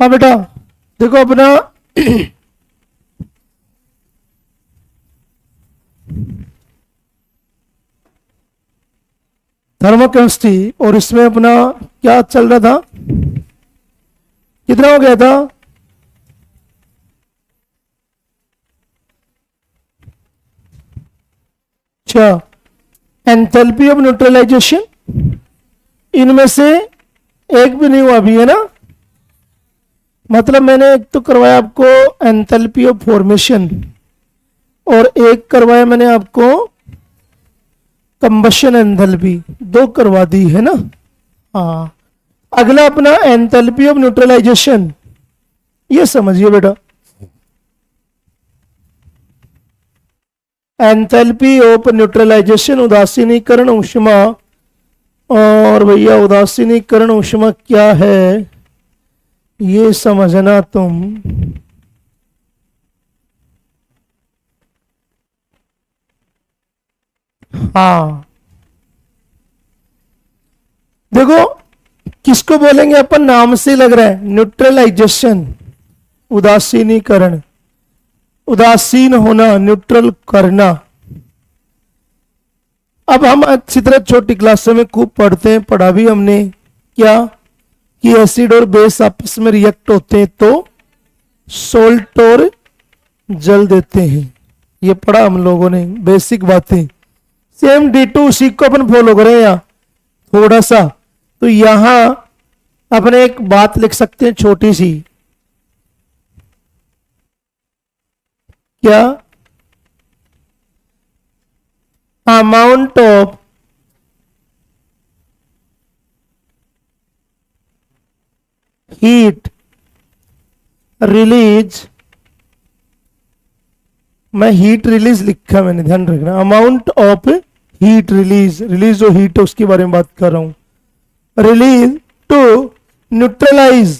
हाँ बेटा देखो अपना थर्मोकेमिस्ट्री और इसमें अपना क्या चल रहा था, कितना हो गया था? अच्छा, एंथैल्पी ऑफ न्यूट्रलाइजेशन, इनमें से एक भी नहीं हुआ अभी, है ना? मतलब मैंने एक तो करवाया आपको एंथैल्पी ऑफ फॉर्मेशन और एक करवाया मैंने आपको कंबशन एंथैल्पी, दो करवा दी है ना? हाँ, अगला अपना एंथैल्पी ऑफ न्यूट्रलाइजेशन, ये समझिए बेटा। एंथैल्पी ऑफ न्यूट्रलाइजेशन, उदासीनीकरण ऊष्मा, और भैया उदासीनीकरण ऊष्मा क्या है ये समझना तुम। हाँ देखो किसको बोलेंगे अपन, नाम से लग रहा है, न्यूट्रलाइजेशन, उदासीनीकरण, उदासीन होना, न्यूट्रल करना। अब हम अच्छी तरह छोटी क्लासों में खूब पढ़ते हैं, पढ़ा भी हमने क्या कि एसिड और बेस आपस में रिएक्ट होते हैं तो सोल्ट और जल देते हैं, ये पढ़ा हम लोगों ने, बेसिक बातें। सेम D2 उसी को अपन फॉलो करें यहाँ थोड़ा सा, तो यहां अपने एक बात लिख सकते हैं छोटी सी, क्या? अमाउंट ऑफ हीट रिलीज, मैं हीट रिलीज लिखा, मैंने ध्यान रखना, amount of heat release, release जो हीट है उसके बारे में बात कर रहा हूं, release to neutralise,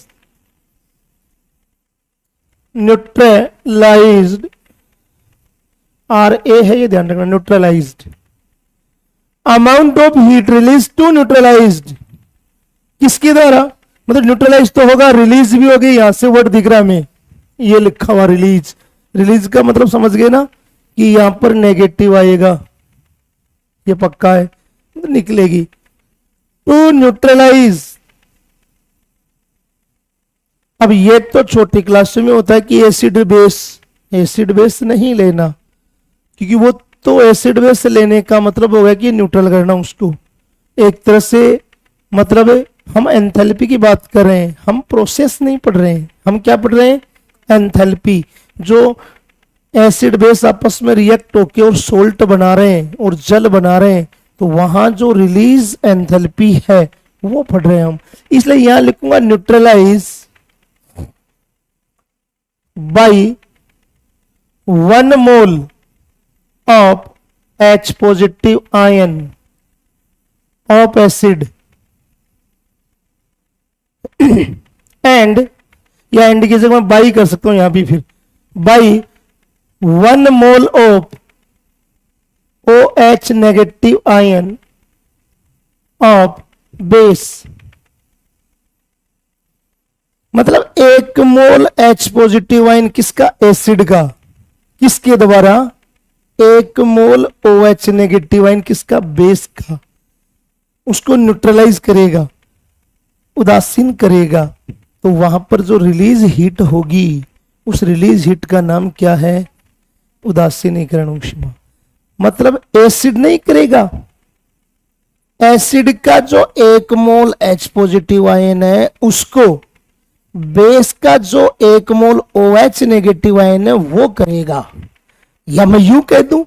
neutralised, RA है ये ध्यान रखना, neutralised, amount of heat release to neutralised, किसके द्वारा? मतलब न्यूट्रलाइज तो होगा, रिलीज भी होगी, यहां से वर्ड दिख रहा है हमें, ये लिखा हुआ रिलीज, रिलीज का मतलब समझ गए ना कि यहां पर नेगेटिव आएगा, ये पक्का है, तो निकलेगी टू न्यूट्रलाइज। अब ये तो छोटी क्लास में होता है कि एसिड बेस, एसिड बेस नहीं लेना, क्योंकि वो तो एसिड बेस लेने का मतलब होगा कि न्यूट्रल करना उसको एक तरह से। मतलब हम एंथैल्पी की बात कर रहे हैं, हम प्रोसेस नहीं पढ़ रहे हैं, हम क्या पढ़ रहे हैं? एंथैल्पी, जो एसिड बेस आपस में रिएक्ट होके और सोल्ट बना रहे हैं और जल बना रहे हैं, तो वहां जो रिलीज एंथैल्पी है वो पढ़ रहे हैं हम। इसलिए यहां लिखूंगा neutralise by 1 mole of H positive ion of acid and, या एंड की जगह मैं बाई कर सकता हूं यहां भी, फिर by 1 mole of OH negative ion of base, मतलब 1 मोल H पॉजिटिव आयन किसका? एसिड का, किसके द्वारा? 1 मोल OH नेगेटिव आयन किसका? बेस का, उसको न्यूट्रलाइज करेगा, उदासीन करेगा, तो वहां पर जो रिलीज हीट होगी उस रिलीज हीट का नाम क्या है? उदासीनीकरण ऊष्मा। मतलब एसिड नहीं करेगा, एसिड का जो 1 मोल H पॉजिटिव आयन है उसको बेस का जो 1 मोल OH नेगेटिव आयन है वो करेगा, या मैं यूं कह दूं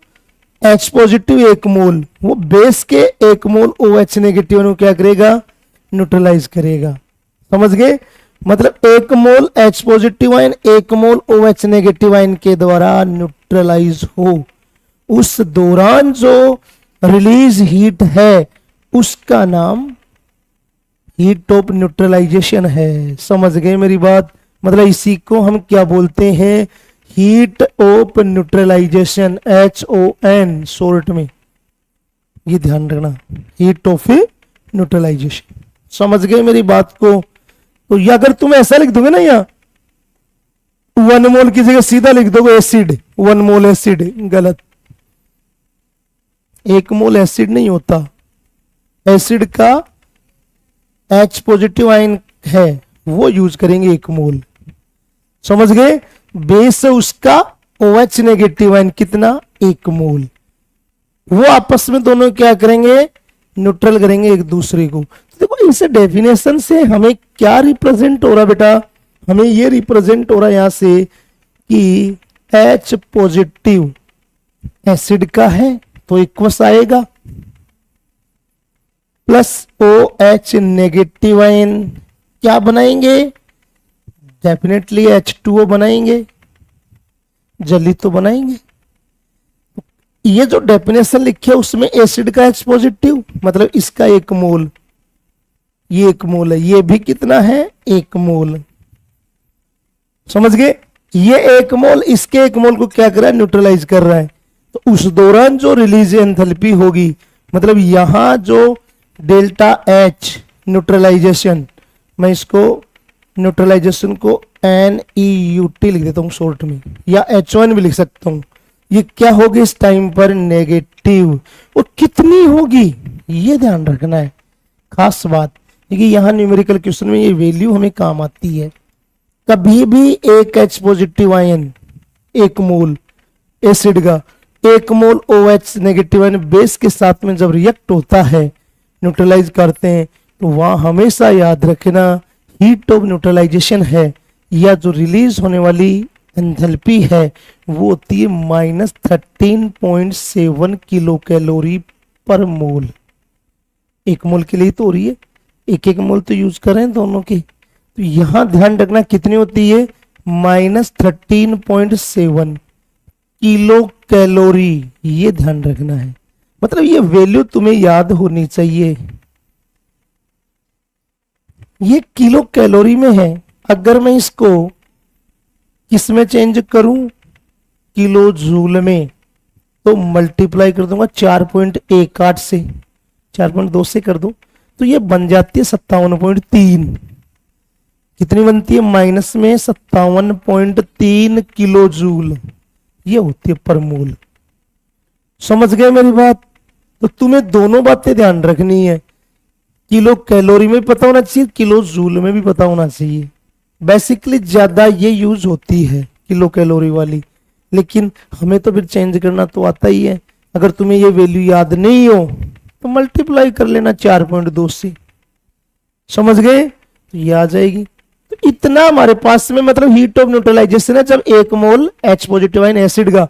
H पॉजिटिव 1 मोल, वो बेस के 1 मोल OH नेगेटिव आयन को क्या करेगा? न्यूट्रलाइज करेगा। समझ गए? मतलब 1 मोल H पॉजिटिव आयन 1 मोल OH नेगेटिव आयन के द्वारा न्यूट्रलाइज हो, उस दौरान जो रिलीज हीट है उसका नाम हीट ऑफ न्यूट्रलाइजेशन है। समझ गए मेरी बात? मतलब इसी को हम क्या बोलते हैं? Heat of neutralisation, HON short में, ये ध्यान रखना, हीट ऑफ न्यूट्रलाइजेशन। समझ गए मेरी बात को? तो ये अगर तुम ऐसा लिख दोगे ना, यहाँ 1 मोल की जगह सीधा लिख दोगे एसिड, 1 मोल एसिड, गलत। 1 मोल एसिड नहीं होता, एसिड का H पॉजिटिव आयन है वो यूज करेंगे 1 मोल, समझ गए। बेस है उसका OH नेगेटिव आयन कितना, 1 मोल। वो आपस में दोनों क्या करेंगे, न्यूट्रल करेंगे एक दूसरे को। तो देखो इस डेफिनेशन से हमें क्या रिप्रेजेंट हो रहा बेटा, हमें ये रिप्रेजेंट हो रहा है यहां से कि H पॉजिटिव एसिड का है तो इक्वस आएगा, प्लस OH नेगेटिव आयन क्या बनाएंगे, डेफिनेटली H2O बनाएंगे, जल्दी तो बनाएंगे। ये जो डेफिनेशन लिखी है उसमें एसिड का H पॉजिटिव मतलब इसका 1 मोल, ये 1 मोल है, ये भी कितना है 1 मोल, समझ गए। ये 1 मोल इसके 1 मोल को क्या कर रहा है, न्यूट्रलाइज कर रहा है। तो उस दौरान जो रिलीज एंथैल्पी होगी, मतलब यहां जो डेल्टा H न्यूट्रलाइजेशन, मैं इसको न्यूट्रलाइजेशन को NEUT लिख देता हूं शॉर्ट में, या H1 भी लिख सकता हूं। ये क्या होगी इस टाइम पर, नेगेटिव। और कितनी होगी ये ध्यान रखना है, खास बात, क्योंकि यहां न्यूमेरिकल क्वेश्चन में ये वैल्यू हमें काम आती है। कभी भी एक H पॉजिटिव आयन 1 मोल एसिड का 1 मोल OH नेगेटिव आयन बेस के साथ में जब रिएक्ट होता है, न्यूट्रलाइज करते हैं, तो वहां हमेशा याद रखना हीट ऑफ न्यूट्रलाइजेशन है या जो रिलीज होने वाली एंथैल्पी है वो होती है -13.7 किलो कैलोरी पर मोल। 1 मोल के लिए तो हो रही है, 1 मोल तो यूज कर रहे हैं दोनों के। तो यहां ध्यान रखना कितनी होती है, -13.7 किलो कैलोरी, ये ध्यान रखना है। मतलब ये वैल्यू तुम्हें याद होनी चाहिए, ये किलो कैलोरी में है। अगर मैं इसको किस में चेंज करूं, किलो जूल में, तो मल्टीप्लाई कर दूंगा 4.18 से, 4.2 से कर दूं तो ये बन जाती है 57.3। कितनी बनती है, माइनस में 57.3 किलो जूल, ये होती है पर मोल। समझ गए मेरी बात। तो तुम्हें दोनों बातें ध्यान रखनी है, किलो कैलोरी में पता होना चाहिए, किलो जूल में भी पता होना चाहिए। बेसिकली ज्यादा ये यूज होती है किलो कैलोरी वाली, लेकिन हमें तो फिर चेंज करना तो आता ही है। अगर तुम्हें ये वैल्यू याद नहीं हो तो मल्टीप्लाई कर लेना 4.2 से, समझ गए, तो ये आ जाएगी। तो इतना हमारे पास में मतलब हीट ऑफ न्यूट्रलाइजेशन है जब 1 मोल H पॉजिटिव आयन एसिड का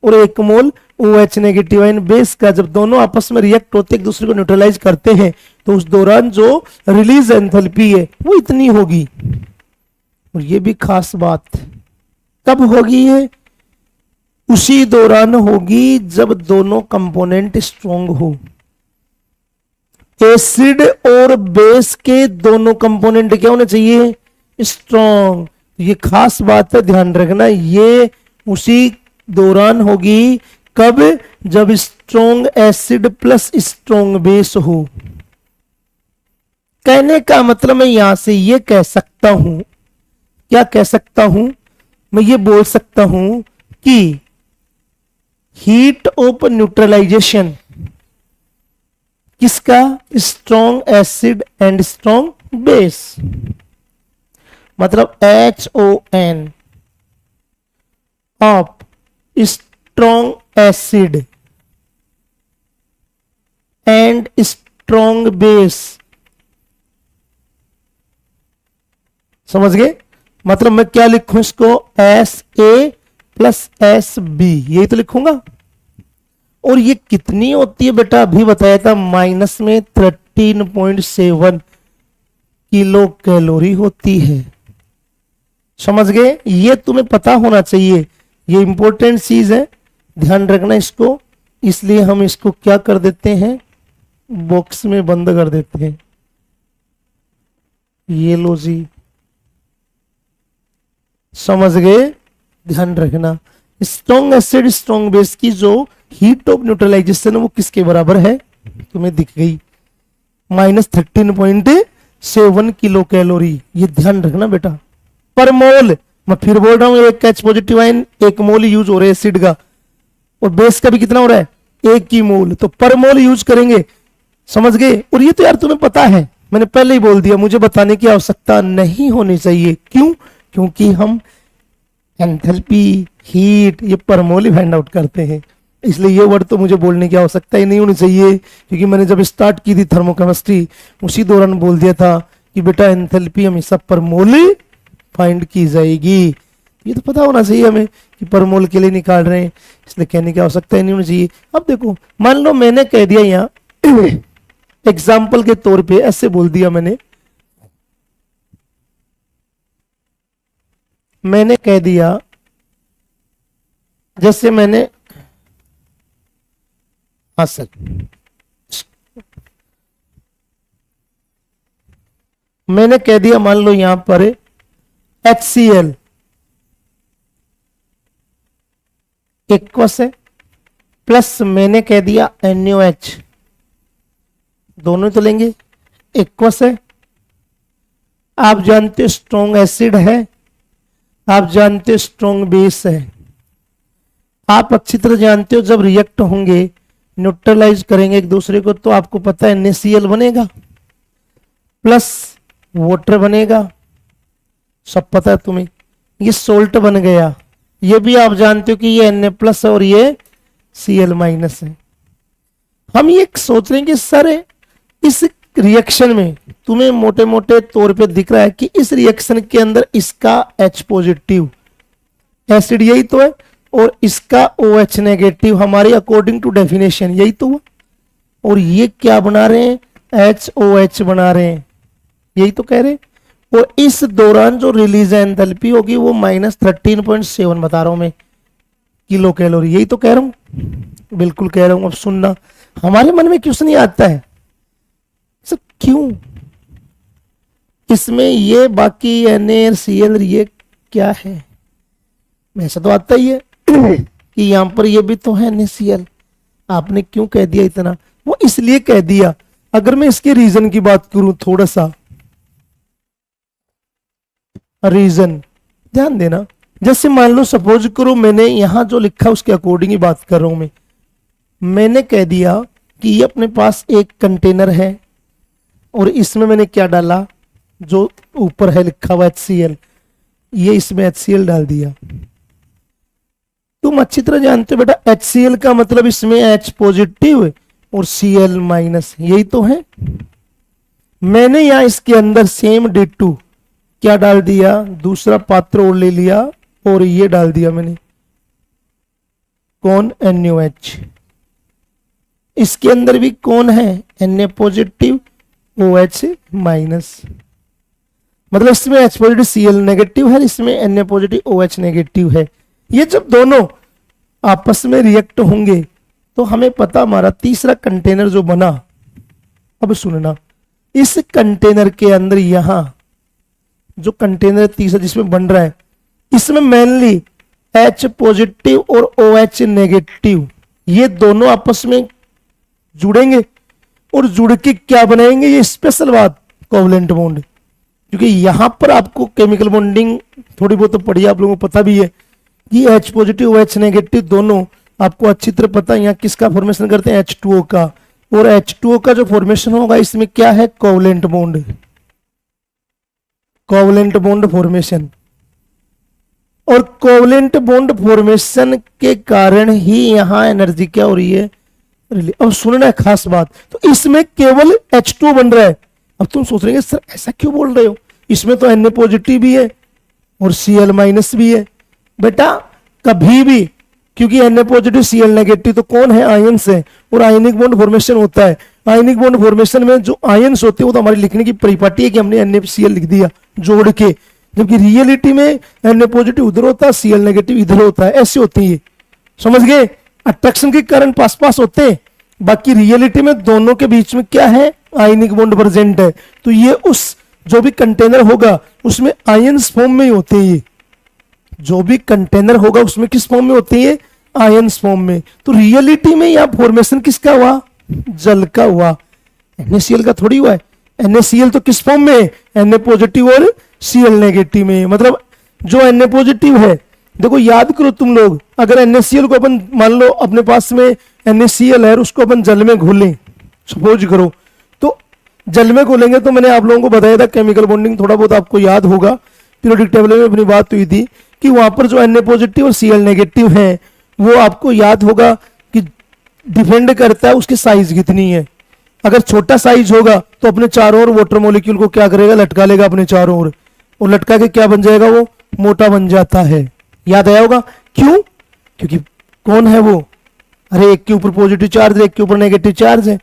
और 1 मोल OH नेगेटिव आयन बेस का जब दोनों आपस में रिएक्ट होते एक दूसरे को न्यूट्रलाइज करते हैं, तो उस दौरान जो रिलीज एंथैल्पी है वो इतनी होगी। और ये भी खास बात, कब होगी ये, उसी दौरान होगी जब दोनों कंपोनेंट स्ट्रॉन्ग हो। एसिड और बेस के दोनों कंपोनेंट क्या होने चाहिए, स्ट्रॉन्ग। ये खास बात है, ध्यान रखना, ये उसी दौरान होगी कब, जब strong acid plus strong base हो। कहने का मतलब मैं यहां से ये कह सकता हूं, क्या कह सकता हूं, मैं ये बोल सकता हूं कि हीट ऑफ न्यूट्रलाइजेशन किसका, strong acid and strong base, मतलब HON of strong acid and strong base, समझ गए। मतलब मैं क्या लिखूं इसको, SA प्लस SB, यही तो लिखूंगा। और ये कितनी होती है बेटा, अभी बताया था, माइनस में 13.7 किलो कैलोरी होती है, समझ गए। ये तुम्हें पता होना चाहिए, ये इंपॉर्टेंट चीज है, ध्यान रखना इसको। इसलिए हम इसको क्या कर देते हैं, बॉक्स में बंद कर देते हैं। ये लो जी, समझ गए, ध्यान रखना। स्ट्रॉन्ग एसिड स्ट्रॉन्ग बेस की जो हीट ऑफ न्यूट्रलाइजेशन वो किसके बराबर है, तुम्हें दिख गई, -13.7 7 किलो कैलोरी। ये ध्यान रखना बेटा, पर मोल। मैं फिर बोल रहा हूं, एक H पॉजिटिव आयन 1 मोल यूज हो रहा है एसिड का, और बेस का भी कितना हो रहा है 1 की मोल, तो पर मोल यूज करेंगे। समझ गए? और ये तो यार तुम्हें पता है, मैंने पहले ही बोल दिया, मुझे बताने की आवश्यकता नहीं होनी चाहिए। क्यों? क्योंकि हम एंथैल्पी, हीट, ये पर मोल ही फाइंड आउट करते हैं, इसलिए ये वर्ड तो मुझे बोलने की आवश्यकता ही नहीं होनी चाहिए। क्योंकि मैंने जब स्टार्ट की थी थर्मोकेमिस्ट्री, उसी दौरान बोल दिया था कि बेटा एंथैल्पी हमेशा पर मोल फाइंड की जाएगी। ये तो पता होना चाहिए हमें कि पर मोल के लिए निकाल रहे हैं, इसलिए कहने की आवश्यकता ही नहीं होनी चाहिए। अब देखो, मान लो मैंने कह दिया यहाँ एग्जाम्पल के तौर पे ऐसे बोल दिया, मैंने कह दिया, जैसे मैंने, हाँ सर, मैंने कह दिया मान लो यहां पर HCl एक्वस है, प्लस मैंने कह दिया NaOH, दोनों तो लेंगे, एक्वस है। आप जानते हो स्ट्रॉन्ग एसिड है, आप जानते हो स्ट्रॉन्ग बेस है। आप अच्छी तरह जानते हो जब रिएक्ट होंगे, न्यूट्रलाइज करेंगे एक दूसरे को, तो आपको पता है NaCl बनेगा प्लस वाटर बनेगा, सब पता है तुम्हें। ये सोल्ट बन गया, ये भी आप जानते हो कि ये Na प्लस है और ये Cl माइनस है। हम ये सोच रहे हैं कि सर इस रिएक्शन में तुम्हें मोटे मोटे तौर पे दिख रहा है कि इस रिएक्शन के अंदर इसका H पॉजिटिव एसिड यही तो है, और इसका OH नेगेटिव हमारी अकॉर्डिंग टू डेफिनेशन यही तो हुआ, और ये क्या बना रहे हैं HOH बना रहे हैं, यही तो कह रहे हैं। और इस दौरान जो रिलीज एंथैल्पी होगी वो -13.7 बता रहा हूं मैं किलो कैलोरी, यही तो कह रहा हूं, बिल्कुल कह रहा हूं। अब सुनना, हमारे मन में क्वेश्चन नहीं आता है सर क्यों इसमें ये बाकी NaCl ये क्या है, वैसा तो आता ही है कि यहां पर ये भी तो है NaCl, आपने क्यों कह दिया इतना? वो इसलिए कह दिया। अगर मैं इसके रीजन की बात करूं, थोड़ा सा रीजन ध्यान देना, जैसे मान लो सपोज करो मैंने यहां जो लिखा उसके अकॉर्डिंग ही बात कर रहा हूं मैंने कह दिया कि ये अपने पास एक कंटेनर है और इसमें मैंने क्या डाला, जो ऊपर है लिखा हुआ HCl, ये इसमें HCl डाल दिया। तुम अच्छी तरह जानते हो बेटा HCl का मतलब इसमें H पॉजिटिव और Cl माइनस, यही तो है। मैंने यहां इसके अंदर सेम D2 क्या डाल दिया, दूसरा पात्र और ले लिया और ये डाल दिया मैंने, कौन NaOH। इसके अंदर भी कौन है Na पॉजिटिव OH माइनस, मतलब इसमें H पॉजिटिव Cl नेगेटिव है, इसमें Na पॉजिटिव OH नेगेटिव है। ये जब दोनों आपस में रिएक्ट होंगे तो हमें पता हमारा तीसरा कंटेनर जो बना, अब सुनना, इस कंटेनर के अंदर यहां जो कंटेनर तीसरा जिसमें बन रहा है, इसमें मेनली H पॉजिटिव और OH नेगेटिव ये दोनों आपस में जुड़ेंगे और जुड़ के क्या बनाएंगे, ये स्पेशल बात, कोवलेंट बॉन्ड। क्योंकि यहां पर आपको केमिकल बॉन्डिंग थोड़ी बहुत तो पढ़ी, आप लोगों को पता भी है कि H पॉजिटिव OH नेगेटिव दोनों आपको अच्छी तरह पता है। यहाँ किसका फॉर्मेशन करते हैं, H2O का, और H2O का जो फॉर्मेशन होगा इसमें क्या है, covalent bond, covalent bond formation. और कोवलेंट बॉन्ड फॉर्मेशन के कारण ही यहां एनर्जी क्या हो रही है, अब सुनना है खास बात, तो इसमें केवल H2 बन रहा है। अब तुम सोच रहे सर ऐसा क्यों बोल रहे हो, इसमें तो Na पॉजिटिव भी है और Cl माइनस भी है। बेटा कभी भी, क्योंकि Na पॉजिटिव Cl नेगेटिव तो कौन है, आयंस है, और आयनिक बॉन्ड फॉर्मेशन होता है। आयनिक बॉन्ड फॉर्मेशन में जो आयंस होते हैं वो तो हमारी लिखने की परिपाटी है कि हमने NaCl लिख दिया जोड़ के, जबकि रियलिटी में Na पॉजिटिव उधर होता है, Cl नेगेटिव इधर होता है, ऐसे होती है, समझ गए। अट्रैक्शन के कारण पास पास होते हैं, बाकी रियलिटी में दोनों के बीच में क्या है, आयनिक बॉन्ड प्रेजेंट है। तो ये उस जो भी कंटेनर होगा उसमें आयंस फॉर्म में ही होते हैं, ये जो भी कंटेनर होगा उसमें किस फॉर्म में होते हैं, आयंस फॉर्म में। तो रियलिटी में यहां फॉर्मेशन किसका हुआ, जल का हुआ, NaCl का थोड़ी हुआ है। NaCl तो किस फॉर्म में है, Na पॉजिटिव और Cl नेगेटिव में। मतलब जो Na पॉजिटिव है, देखो याद करो तुम लोग, अगर NaCl को अपन मान लो अपने पास में NaCl है और उसको अपन जल में घोलें, सपोज करो, तो जल में घोलेंगे तो मैंने आप लोगों को बताया था केमिकल बॉन्डिंग थोड़ा बहुत आपको याद होगा, पीरियोडिक टेबल में अपनी बात हुई थी कि वहां पर जो Na पॉजिटिव और Cl नेगेटिव है वो आपको याद होगा कि डिपेंड करता है उसकी साइज कितनी है। अगर छोटा साइज होगा तो अपने चारों ओर वाटर मॉलिक्यूल को क्या करेगा, लटका लेगा अपने चारों ओर, और लटका के क्या बन जाएगा, वो मोटा बन जाता है। याद आया होगा क्यों, क्योंकि कौन है वो, अरे एक के ऊपर पॉजिटिव चार्ज है, एक के ऊपर नेगेटिव चार्ज है,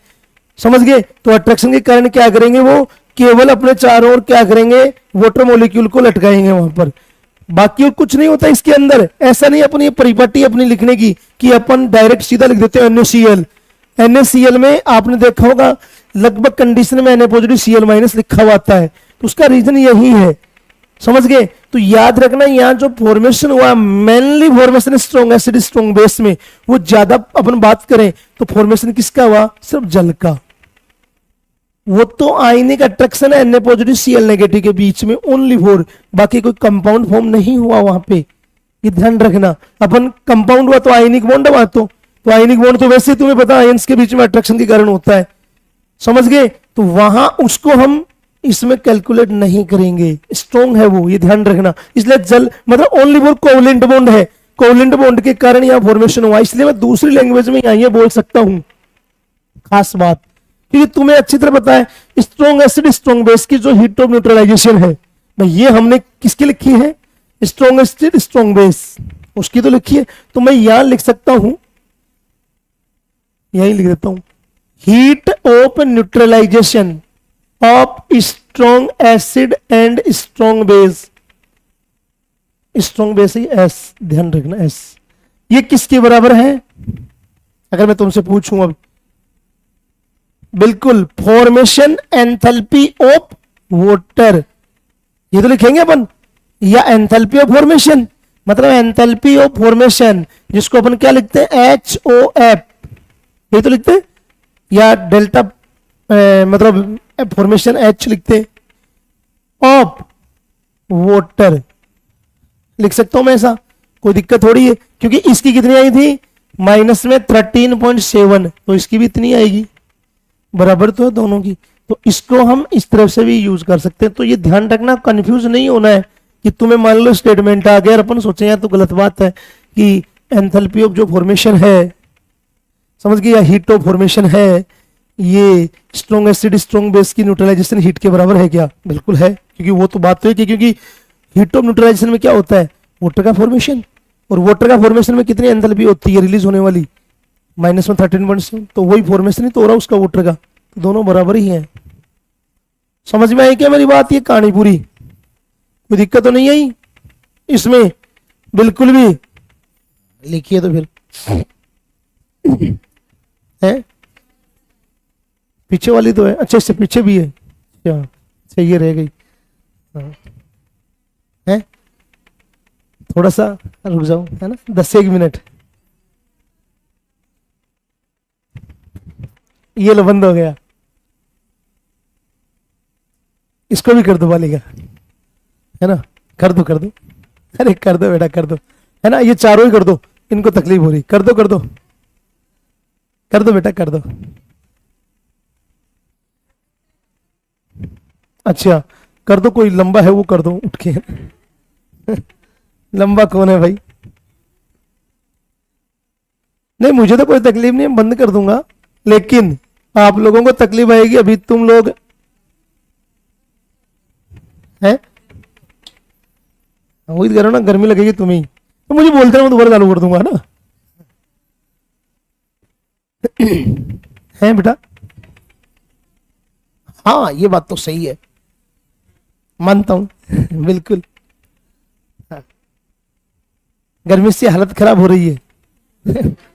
समझ गए। तो अट्रैक्शन के कारण क्या करेंगे, वो केवल अपने चारों ओर क्या करेंगे, वाटर मॉलिक्यूल को लटकाएंगे वहां पर, बाकी और कुछ नहीं होता इसके अंदर। ऐसा नहीं अपन ये परिपाटी अपनी लिखने की कि अपन डायरेक्ट सीधा लिख देते हैं NaCl। NaCl में आपने देखा होगा लगभग कंडीशन में Na पॉजिटिव Cl माइनस लिखा हुआ आता है, तो उसका रीजन यही है, समझ गए। तो याद रखना यहाँ जो फॉर्मेशन हुआ mainly formation strong acid strong base में, वो ज्यादा अपन बात करें तो फॉर्मेशन किसका हुआ, सिर्फ जल का। वो तो आयनिक अट्रैक्शन है Na पॉजिटिव Cl नेगेटिव के बीच में ओनली फॉर, बाकी कोई कंपाउंड फॉर्म नहीं हुआ वहां पे, ये ध्यान रखना। अपन कंपाउंड हुआ तो आयनिक बॉन्ड हुआ, तो आयनिक बॉन्ड तो वैसे तुम्हें पता आयंस के बीच में अट्रैक्शन के कारण होता है, समझ गए। तो वहां उसको हम इसमें कैलकुलेट नहीं करेंगे, स्ट्रॉन्ग है वो, ये ध्यान रखना। इसलिए जल मतलब ओनली फॉर कोवलेंट बॉन्ड है, कोवलेंट बॉन्ड के कारण यहां फॉर्मेशन हुआ, इसलिए मैं दूसरी लैंग्वेज में यहां ये बोल सकता हूं। खास बात, क्योंकि तुम्हें अच्छी तरह पता है स्ट्रॉन्ग एसिड स्ट्रॉन्ग बेस की जो हीट ऑफ न्यूट्रलाइजेशन है, मैं ये हमने किसकी लिखी है, स्ट्रॉन्ग एसिड स्ट्रॉन्ग बेस, उसकी तो लिखी है। तो मैं यहां लिख सकता हूं, यही लिख देता हूं, heat of neutralisation of strong acid and strong base. Strong base है S, ध्यान रखना S, ये किसके बराबर है, अगर मैं तुमसे पूछूं अब, बिल्कुल फॉर्मेशन एंथैल्पी ऑफ वाटर, ये तो लिखेंगे अपन, या एंथैल्पी ऑफ फॉर्मेशन, मतलब एंथैल्पी ऑफ फॉर्मेशन जिसको अपन क्या लिखते हैं HOF, ये तो लिखते हैं, या डेल्टा मतलब फॉर्मेशन H लिखते हैं ऑफ वाटर, लिख सकता हूं मैं ऐसा, कोई दिक्कत थोड़ी है, क्योंकि इसकी कितनी आई थी माइनस में 13.7, तो इसकी भी इतनी आएगी, बराबर तो है दोनों की। तो इसको हम इस तरफ से भी यूज कर सकते हैं। तो ये ध्यान रखना, कंफ्यूज नहीं होना है कि तुम्हें मान लो स्टेटमेंट आ गया और अपन सोचे यार तो गलत बात है कि एंथैल्पी ऑफ जो फॉर्मेशन है, समझ गए, या हीट ऑफ फॉर्मेशन है, ये स्ट्रॉन्ग एसिड स्ट्रॉन्ग बेस की न्यूट्रलाइजेशन हीट के बराबर है क्या, बिल्कुल है, क्योंकि वो तो बात तो है कि क्योंकि हीट ऑफ न्यूट्रलाइजेशन में क्या होता है, वाटर का फॉर्मेशन, और वाटर का फॉर्मेशन में कितनी एंथैल्पी होती है रिलीज होने वाली, माइनस में 13.7, तो वही फॉर्मेशन ही तो हो रहा उसका वाटर का, तो दोनों बराबर ही हैं। समझ में आई क्या मेरी बात, ये कहानी पूरी, कोई दिक्कत तो नहीं आई इसमें, बिल्कुल भी। लिखिए तो फिर है, पीछे वाली तो है, अच्छा इससे पीछे भी है, क्या सही ये रह गई, हाँ है, थोड़ा सा रुक जाओ, है ना, 10 से 1 मिनट, ये लो बंद हो गया, इसको भी कर दो वाली का, है ना, कर दो कर दो, अरे कर दो बेटा कर दो, है ना, ये चारों ही कर दो, इनको तकलीफ हो रही, कर दो कर दो कर दो बेटा कर दो। अच्छा कर दो, कोई लंबा है वो कर दो उठ के लंबा कौन है भाई, नहीं मुझे तो कोई तकलीफ नहीं, बंद कर दूंगा, लेकिन आप लोगों को तकलीफ आएगी, अभी तुम लोग हैं, वही करो ना, गर्मी लगेगी तुम्हें, तो मुझे बोलते मैं दोबारा चालू कर दूंगा ना है बेटा, हाँ ये बात तो सही है, मानता हूं बिल्कुल, हाँ। गर्मी से हालत खराब हो रही है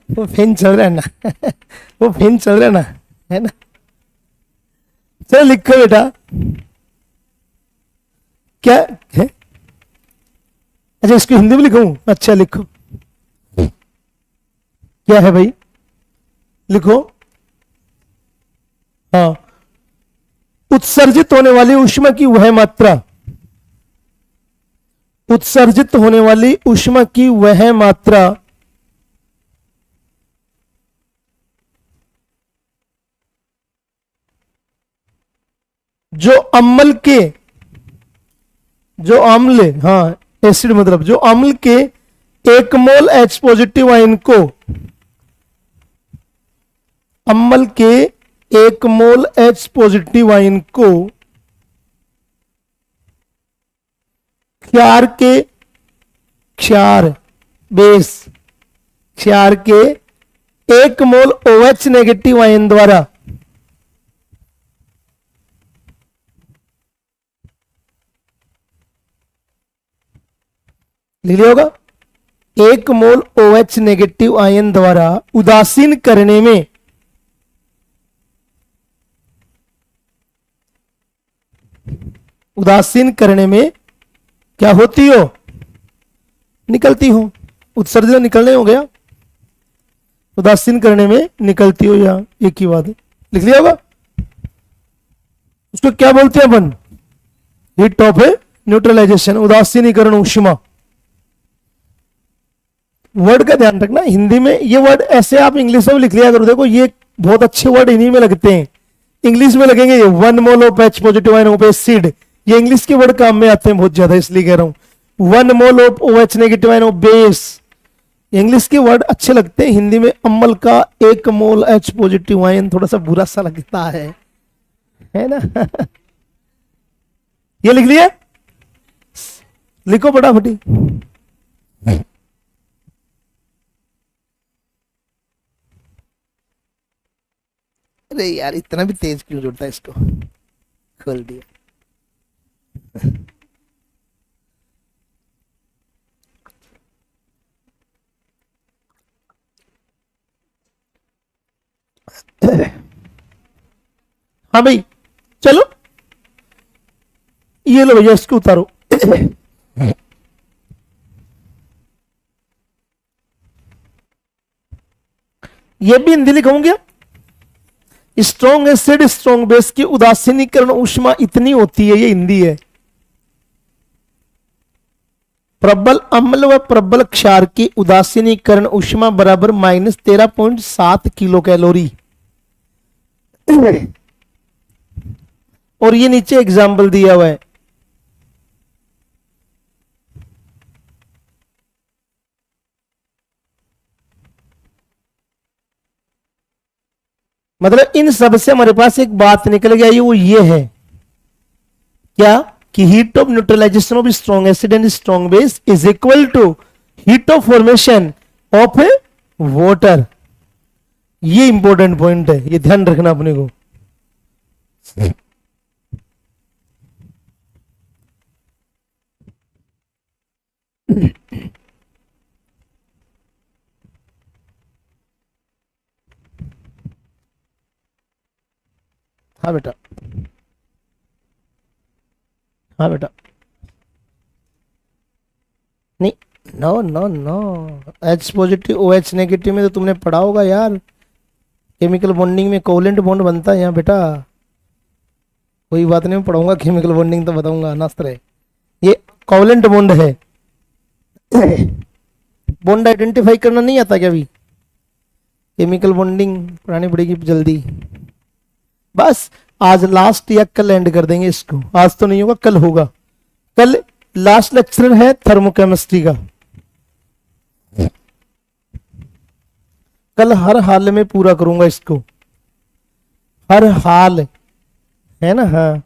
वो फैन चल रहा है ना वो फैन चल रहा है ना, है ना, चलो लिखो बेटा, क्या है, अच्छा इसको हिंदी में लिखूं, अच्छा लिखो, क्या है भाई, लिखो, हाँ उत्सर्जित होने वाली ऊष्मा की वह मात्रा, उत्सर्जित होने वाली ऊष्मा की वह मात्रा जो अम्ल के, जो अम्ल, हाँ एसिड मतलब, जो अम्ल के 1 मोल H पॉजिटिव आयन को, अम्ल के 1 मोल H पॉजिटिव आयन को क्षार के, क्षार बेस, क्षार के 1 मोल OH नेगेटिव आयन द्वारा लिख लिया होगा, 1 मोल OH नेगेटिव आयन द्वारा उदासीन करने में उदासीन करने में क्या होती हो, निकलती हो, उत्सर्जन निकलने हो गया, उदासीन करने में निकलती हो, या एक ही बात है, लिख लिया होगा। उसको क्या बोलते हैं अपन, हीट ऑफ न्यूट्रलाइजेशन, उदासीनीकरण ऊष्मा। वर्ड का ध्यान रखना, हिंदी में ये वर्ड ऐसे आप इंग्लिश में लिख लिया करो, देखो ये बहुत अच्छे वर्ड इन्हीं में लगते हैं, इंग्लिश में लगेंगे ये 1 mole of H positive ion of acid, ये इंग्लिश के वर्ड काम में आते हैं बहुत ज्यादा, इसलिए कह रहा हूं 1 mole of OH negative ion of base, English के वर्ड अच्छे लगते हैं, हिंदी में अम्ल का 1 मोल H पॉजिटिव आयन थोड़ा सा बुरा सा लगता है ना। ये लिख लिया, लिखो फटाफटी। अरे यार इतना भी तेज क्यों जोड़ता है इसको, खोल दिया। हाँ भाई चलो, ये लो भैया इसको उतारो। ये भी हिंदी लिखूंगे, स्ट्रॉन्ग एसिड स्ट्रॉन्ग बेस की उदासीनीकरण ऊष्मा इतनी होती है, ये हिंदी है। प्रबल अम्ल व प्रबल क्षार की उदासीनीकरण ऊष्मा बराबर -13.7 किलो कैलोरी। और ये नीचे एग्जाम्पल दिया हुआ है, मतलब इन सब से हमारे पास एक बात निकल गई, वो ये है क्या, कि heat of neutralisation of strong acid and strong base is equal to heat of formation of water. ये इंपॉर्टेंट पॉइंट है, ये ध्यान रखना अपने को। हाँ बेटा, हाँ बेटा, नहीं, no no no, H positive OH negative में तो तुमने पढ़ा होगा यार, केमिकल बॉन्डिंग में कोवेलेंट बॉन्ड बनता है यहाँ बेटा। कोई बात नहीं, पढ़ाऊंगा केमिकल बॉन्डिंग तो बताऊंगा, नास्त रहे। ये कोवेलेंट बॉन्ड है, बॉन्ड आइडेंटिफाई करना नहीं आता क्या अभी, केमिकल बॉन्डिंग पढ़ानी पड़ेगी जल्दी। बस आज लास्ट या कल एंड कर देंगे इसको, आज तो नहीं होगा, कल होगा। कल लास्ट लेक्चर है थर्मोकेमिस्ट्री का, कल हर हाल में पूरा करूंगा इसको, हर हाल, है ना। हाँ,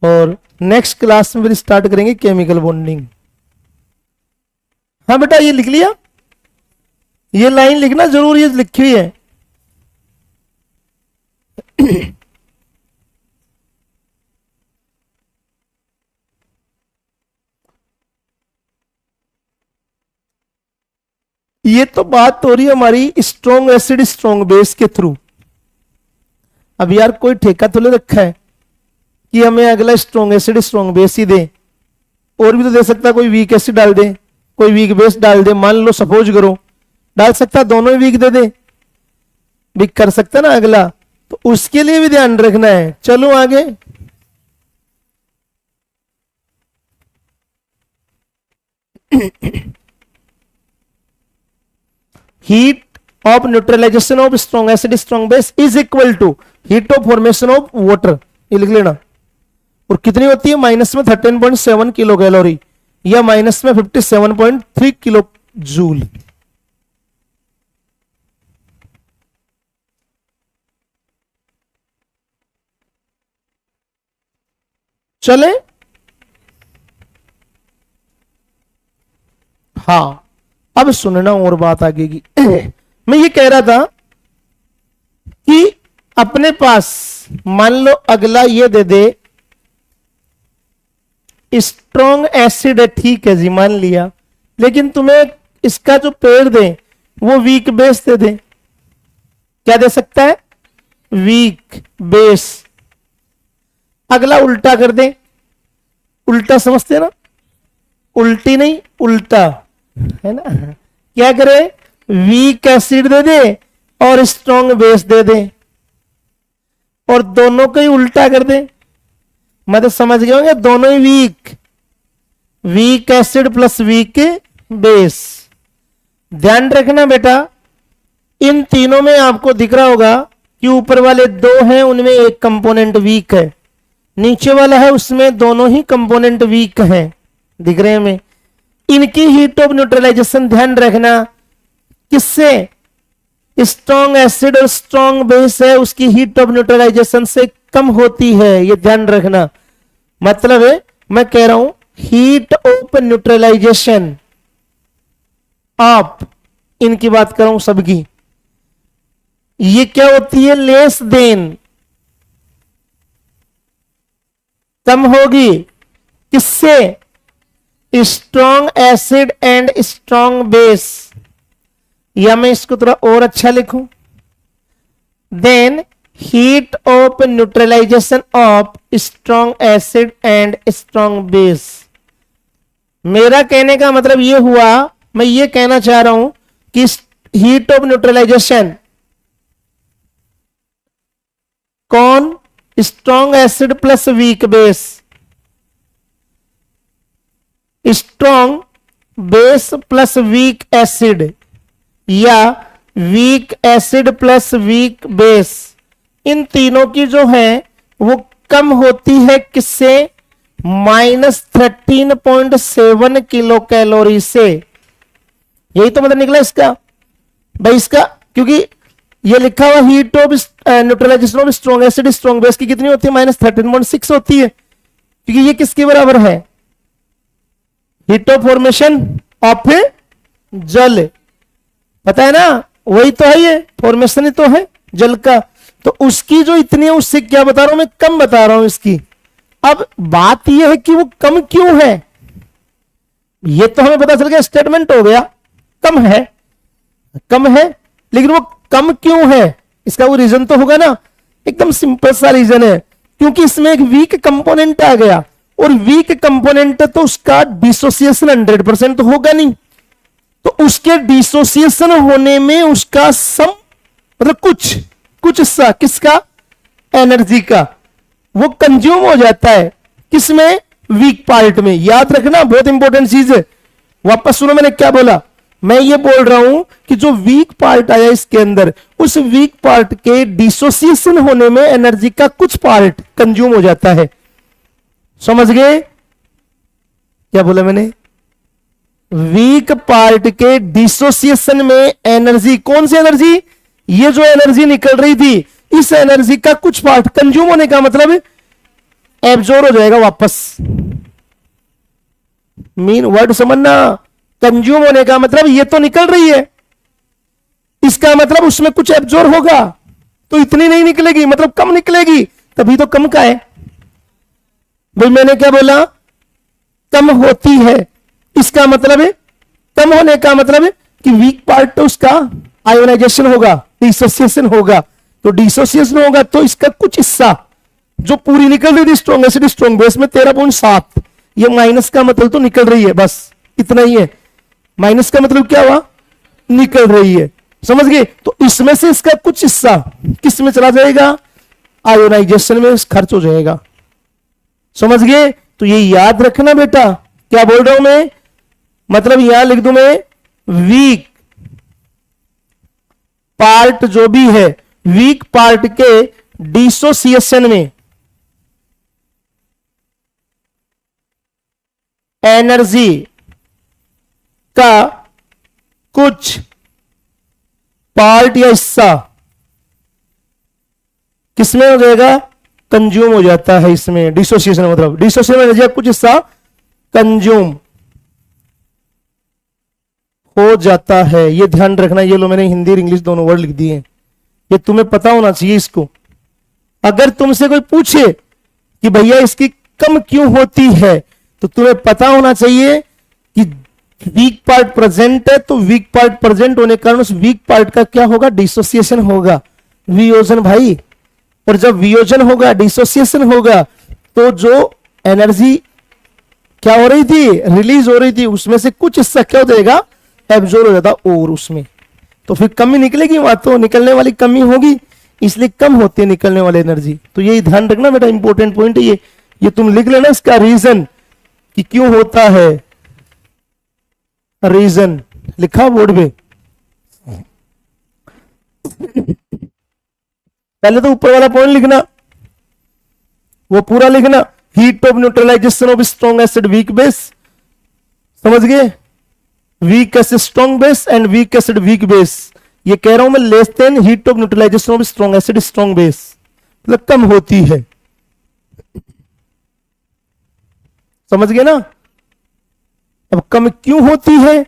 और नेक्स्ट क्लास में फिर स्टार्ट करेंगे केमिकल बॉन्डिंग। हाँ बेटा ये लिख लिया, ये लाइन लिखना जरूर, ये लिखी हुई है। ये तो बात हो रही है हमारी स्ट्रॉन्ग एसिड स्ट्रॉन्ग बेस के थ्रू। अब यार कोई ठेका तो ले रखा है कि हमें अगला स्ट्रॉन्ग एसिड स्ट्रॉन्ग बेस ही दे, और भी तो दे सकता है, कोई वीक एसिड डाल दे, कोई वीक बेस डाल दे, मान लो सपोज करो, डाल सकता, दोनों ही वीक दे दे, वीक कर सकता ना अगला, तो उसके लिए भी ध्यान रखना है। चलो आगे, heat of neutralisation of strong acid strong base is equal to heat of formation of water, ये लिख लेना। और कितनी होती है, माइनस में 13.7 किलो कैलोरी या माइनस में 57.3 किलो जूल। चले, हाँ अब सुनना और बात आगे की। मैं ये कह रहा था कि अपने पास मान लो अगला ये दे दे स्ट्रॉन्ग एसिड है, ठीक है जी मान लिया, लेकिन तुम्हें इसका जो पेड़ दे वो वीक बेस दे दे। क्या दे सकता है, वीक बेस। अगला उल्टा कर दे, उल्टा समझते ना, उल्टी नहीं उल्टा, है ना। क्या करे, वीक एसिड दे दे और स्ट्रॉन्ग बेस दे दे, और दोनों को ही उल्टा कर दे। मैं तो समझ गया होंगे, दोनों ही weak acid plus weak base. ध्यान रखना बेटा, इन तीनों में आपको दिख रहा होगा कि ऊपर वाले दो हैं उनमें एक कंपोनेंट वीक है, नीचे वाला है उसमें दोनों ही कंपोनेंट वीक हैं, दिख रहे हैं हमें। इनकी हीट ऑफ न्यूट्रलाइजेशन ध्यान रखना, किससे, स्ट्रॉन्ग एसिड और स्ट्रॉन्ग बेस है उसकी हीट ऑफ न्यूट्रलाइजेशन से कम होती है, ये ध्यान रखना। मतलब है मैं कह रहा हूं हीट ऑफ न्यूट्रलाइजेशन आप इनकी बात कर रहा हूं सबकी, ये क्या होती है, लेस देन, कम होगी किससे, strong acid and strong base. या मैं इसको थोड़ा और अच्छा लिखूं, then heat of neutralisation of strong acid and strong base. मेरा कहने का मतलब यह हुआ, मैं ये कहना चाह रहा हूं कि हीट ऑफ न्यूट्रलाइजेशन कौन, strong acid plus weak base, strong base plus weak acid या weak acid plus weak base, इन तीनों की जो है वो कम होती है किससे, -13.7 किलो कैलोरी से। यही तो मतलब निकला इसका भाई, इसका क्योंकि ये लिखा हुआ heat of neutralisation of strong acid strong base की कितनी होती है, -13.6 होती है, क्योंकि ये किसके बराबर है, हीट ऑफ फॉर्मेशन ऑफ जल, पता है ना, वही तो है, ये फॉर्मेशन ही तो है जल का। तो उसकी जो इतनी है उससे क्या बता रहा हूं मैं, कम बता रहा हूं इसकी। अब बात यह है कि वो कम क्यों है, ये तो हमें पता चल गया, स्टेटमेंट हो गया कम है, कम है, लेकिन वो कम क्यों है, इसका वो रीजन तो होगा ना। एकदम सिंपल सा रीजन है, क्योंकि इसमें एक वीक कंपोनेंट आ गया, और वीक कंपोनेंट तो उसका डिसोसिएशन 100% तो होगा नहीं, तो उसके डिसोसिएशन होने में उसका सम मतलब कुछ हिस्सा किसका, एनर्जी का, वो कंज्यूम हो जाता है किसमें, वीक पार्ट में। याद रखना बहुत इंपॉर्टेंट चीज है। वापस सुनो मैंने क्या बोला, मैं ये बोल रहा हूं कि जो वीक पार्ट आया इसके अंदर, उस वीक पार्ट के डिसोसिएशन होने में एनर्जी का कुछ पार्ट कंज्यूम हो जाता है। समझ गए क्या बोला मैंने, वीक पार्ट के डिसोसिएशन में एनर्जी, कौन सी एनर्जी, ये जो एनर्जी निकल रही थी, इस एनर्जी का कुछ पार्ट कंज्यूम होने का मतलब एब्जॉर्ब हो जाएगा वापस। मीन वर्ड समझना, कंज्यूम होने का मतलब ये तो निकल रही है, इसका मतलब उसमें कुछ एब्जॉर्ब होगा, तो इतनी नहीं निकलेगी, मतलब कम निकलेगी, तभी तो कम का है भाई। मैंने क्या बोला, कम होती है, इसका मतलब है कम होने का मतलब है कि वीक पार्ट तो उसका आयोनाइजेशन होगा, डिसोसिएशन होगा, तो डिसोसिएशन होगा तो इसका कुछ हिस्सा जो पूरी निकल रही थी स्ट्रॉन्ग एसिड स्ट्रॉन्ग बेस में 13.7, ये माइनस का मतलब तो निकल रही है, बस इतना ही है। माइनस का मतलब क्या हुआ, निकल रही है, समझ गए। तो इसमें से इसका कुछ हिस्सा किस में चला जाएगा, आयोनाइजेशन में खर्च हो जाएगा, समझ गए। तो ये याद रखना बेटा, क्या बोल रहा हूं मैं, मतलब यहां लिख दूं मैं वीक पार्ट जो भी है, वीक पार्ट के डिसोसिएशन में एनर्जी का कुछ पार्ट या हिस्सा किसमें हो जाएगा, कंज्यूम हो जाता है इसमें। डिसोसिएशन मतलब डिसोसिएशन एनर्जी का कुछ हिस्सा कंज्यूम हो जाता है। ये ध्यान रखना। ये लो मैंने हिंदी और इंग्लिश दोनों वर्ड लिख दिए हैं, ये तुम्हें पता होना चाहिए इसको। अगर तुमसे कोई पूछे कि भैया इसकी कम क्यों होती है, तो तुम्हें पता होना चाहिए कि वीक पार्ट प्रेजेंट है, तो वीक पार्ट प्रेजेंट होने के कारण उस वीक पार्ट का क्या होगा, डिसोसिएशन होगा, वियोजन भाई। और जब वियोजन होगा, डिसोसिएशन होगा, तो जो एनर्जी क्या हो रही थी, रिलीज हो रही थी, उसमें से कुछ हिस्सा क्या हो जाएगा, एब्जॉर्ब हो जाता और उसमें, तो फिर कमी निकलेगी, वहां तो निकलने वाली कमी होगी, इसलिए कम होती है निकलने वाली एनर्जी। तो ये ध्यान रखना बेटा, इंपॉर्टेंट पॉइंट है ये तुम लिख लेना इसका रीजन कि क्यों होता है। रीजन लिखा बोर्ड पे, पहले तो ऊपर वाला पॉइंट लिखना, वो पूरा लिखना। Heat of neutralisation of strong acid weak base, समझ गए, weak acid strong base and weak acid weak base. ये कह रहा हूं मैं, less than heat of neutralisation of strong acid strong base, मतलब कम होती है, समझ गए ना। अब कम क्यों होती है,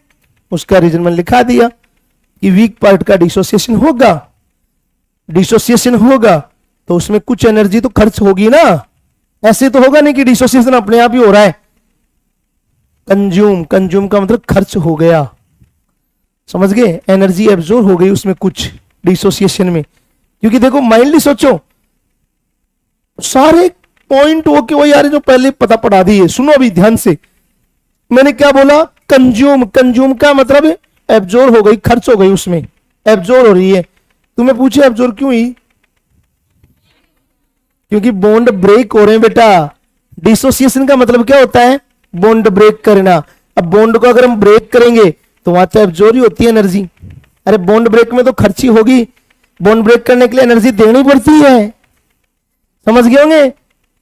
उसका रीजन मैंने लिखा दिया कि वीक पार्ट का डिसोसिएशन होगा, डिसोसिएशन होगा तो उसमें कुछ एनर्जी तो खर्च होगी ना, ऐसे तो होगा नहीं कि डिसोसिएशन अपने आप ही हो रहा है। कंज्यूम, कंज्यूम का मतलब खर्च हो गया, समझ गए, एनर्जी एब्जॉर्ब हो गई उसमें कुछ डिसोसिएशन में। क्योंकि देखो माइंडली सोचो, सारे पॉइंट हो के वो यार जो पहले पता पढ़ा दिए, सुनो अभी ध्यान से। मैंने क्या बोला, कंज्यूम, कंज्यूम का मतलब एब्जॉर्ब हो गई, खर्च हो गई, उसमें एब्जॉर्ब हो रही है। तुम्हें पूछे एब्जॉर्ब क्यों हुई, क्योंकि बॉन्ड ब्रेक हो रहे हैं बेटा। डिसोसिएशन का मतलब क्या होता है, बॉन्ड ब्रेक करना। अब बॉन्ड को अगर हम ब्रेक करेंगे तो वहां तो एब्जॉर्ब ही होती है एनर्जी। अरे बॉन्ड ब्रेक में तो खर्ची होगी, बॉन्ड ब्रेक करने के लिए एनर्जी देनी पड़ती है, समझ गए होंगे।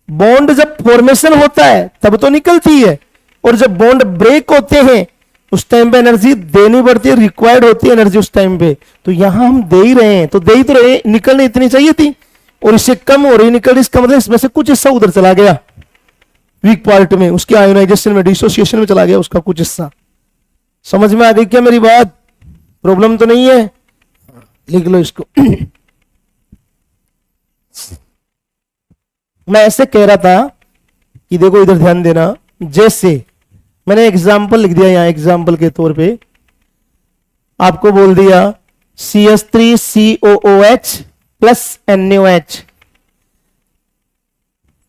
बॉन्ड जब फॉर्मेशन होता है तब तो निकलती है, और जब बॉन्ड ब्रेक होते हैं उस टाइम पे एनर्जी देनी पड़ती है, रिक्वायर्ड होती है एनर्जी उस टाइम पे। तो यहां हम दे ही रहे हैं, तो दे ही तो रहे, निकलने इतनी चाहिए थी और इससे कम हो रही निकल, इसका मतलब इसमें से कुछ हिस्सा उधर चला गया वीक पार्ट में, उसके आयोनाइजेशन में, डिसोसिएशन में चला गया उसका कुछ हिस्सा। समझ में आ गई क्या मेरी बात, प्रॉब्लम तो नहीं है, लिख लो इसको। मैं ऐसे कह रहा था कि देखो इधर ध्यान देना, जैसे मैंने एग्जाम्पल लिख दिया यहां, एग्जाम्पल के तौर पे आपको बोल दिया CH3COOH प्लस NaOH।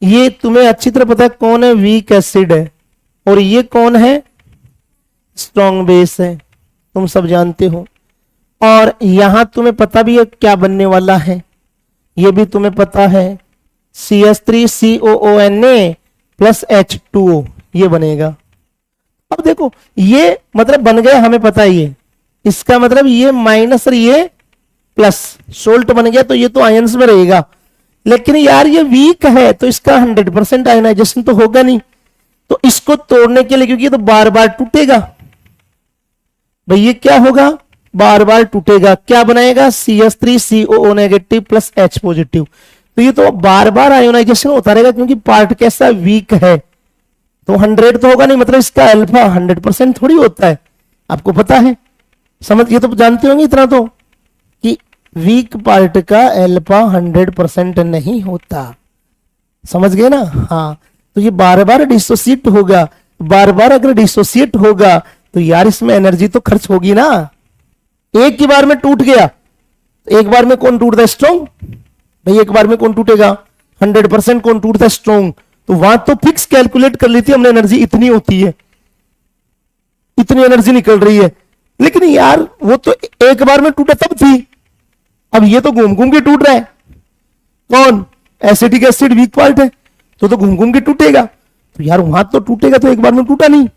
ये तुम्हें अच्छी तरह पता है कौन है, वीक एसिड है, और ये कौन है, स्ट्रॉन्ग बेस है, तुम सब जानते हो। और यहां तुम्हें पता भी है क्या बनने वाला है, ये भी तुम्हें पता है, CH3COONA प्लस H2O ये बनेगा। अब देखो ये मतलब बन गया, हमें पता ही है, इसका मतलब ये माइनस और ये प्लस, सोल्ट बन गया, तो ये तो आयंस में रहेगा। लेकिन यार ये वीक है तो इसका 100% आयनाइजेशन तो होगा नहीं, तो इसको तोड़ने के लिए, क्योंकि ये तो बार बार टूटेगा भाई, ये क्या होगा, बार बार टूटेगा, क्या बनाएगा, CH3COO negative plus H positive. तो ये तो बार बार आयोनाइजेशन होता रहेगा, क्योंकि पार्ट कैसा वीक है, तो 100 तो होगा नहीं, मतलब इसका अल्फा 100% थोड़ी होता है, आपको पता है, समझ, ये तो जानते होंगे इतना तो, कि वीक पार्ट का अल्फा 100% नहीं होता, समझ गए ना। हाँ, तो ये बार बार डिसोसिएट होगा, बार बार अगर डिसोसिएट होगा तो यार इसमें एनर्जी तो खर्च होगी ना। एक ही बार में टूट गया, एक बार में कौन टूटता है, स्ट्रॉन्ग भाई, एक बार में कौन टूटेगा, 100% कौन टूटता है, स्ट्रॉन्ग। तो वहां तो फिक्स कैलकुलेट कर ली थी हमने, एनर्जी इतनी होती है, इतनी एनर्जी निकल रही है, लेकिन यार वो तो एक बार में टूटा तब थी, अब ये तो घूम घूम के टूट रहा है, कौन, एसिटिक एसिड वीक पार्ट है, तो घूम घूम के टूटेगा, तो यार वहां तो टूटेगा, तो एक बार में टूटा नहीं,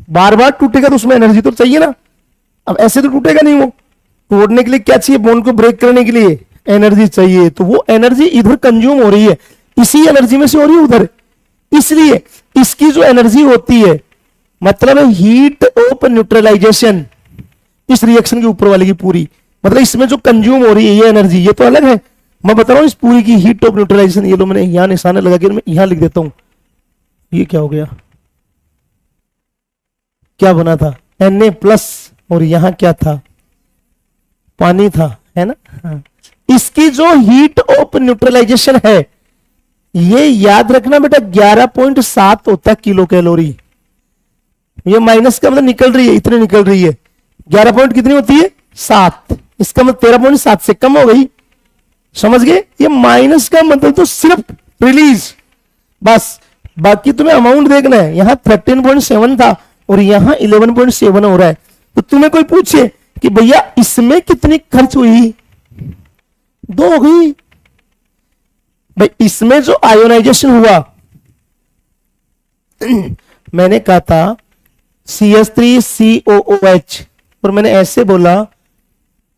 बार बार टूटेगा तो उसमें एनर्जी तो चाहिए ना। अब ऐसे तो टूटेगा नहीं, वो तोड़ने के लिए क्या चाहिए, बोन को ब्रेक करने के लिए एनर्जी चाहिए, तो वो एनर्जी इधर कंज्यूम हो रही है, इसी एनर्जी में से हो रही है उधर। इसलिए इसकी जो एनर्जी होती है, मतलब हीट ऑफ न्यूट्रलाइजेशन, इस रिएक्शन के ऊपर वाले की पूरी, मतलब इसमें जो कंज्यूम हो रही है ये एनर्जी, ये तो अलग है। मैं बता रहा हूं इस पूरी की हीट ऑफ न्यूट्रलाइजेशन। ये लो मैंने यहां निशाना लगा के मैं यहां लिख देता हूं। ये क्या हो गया, क्या बना था, Na+, और यहां क्या था, पानी था, है ना। हाँ। इसकी जो हीट ऑफ न्यूट्रलाइजेशन है, ये याद रखना बेटा 11.7 होता है किलो कैलोरी। ये माइनस का मतलब निकल रही है, इतनी निकल रही है, 11 पॉइंट कितनी होती है, 7, इसका मतलब 13.7 से कम हो गई। समझ गए, ये माइनस का मतलब तो सिर्फ रिलीज बस, बाकी तुम्हें अमाउंट देखना है। यहां 13.7 था और यहां 11.7 हो रहा है। तो तुम्हें कोई पूछे कि भैया इसमें कितनी खर्च हुई, 2 हो गई भाई। इसमें जो आयोनाइजेशन हुआ मैंने कहा था CH3COOH, और मैंने ऐसे बोला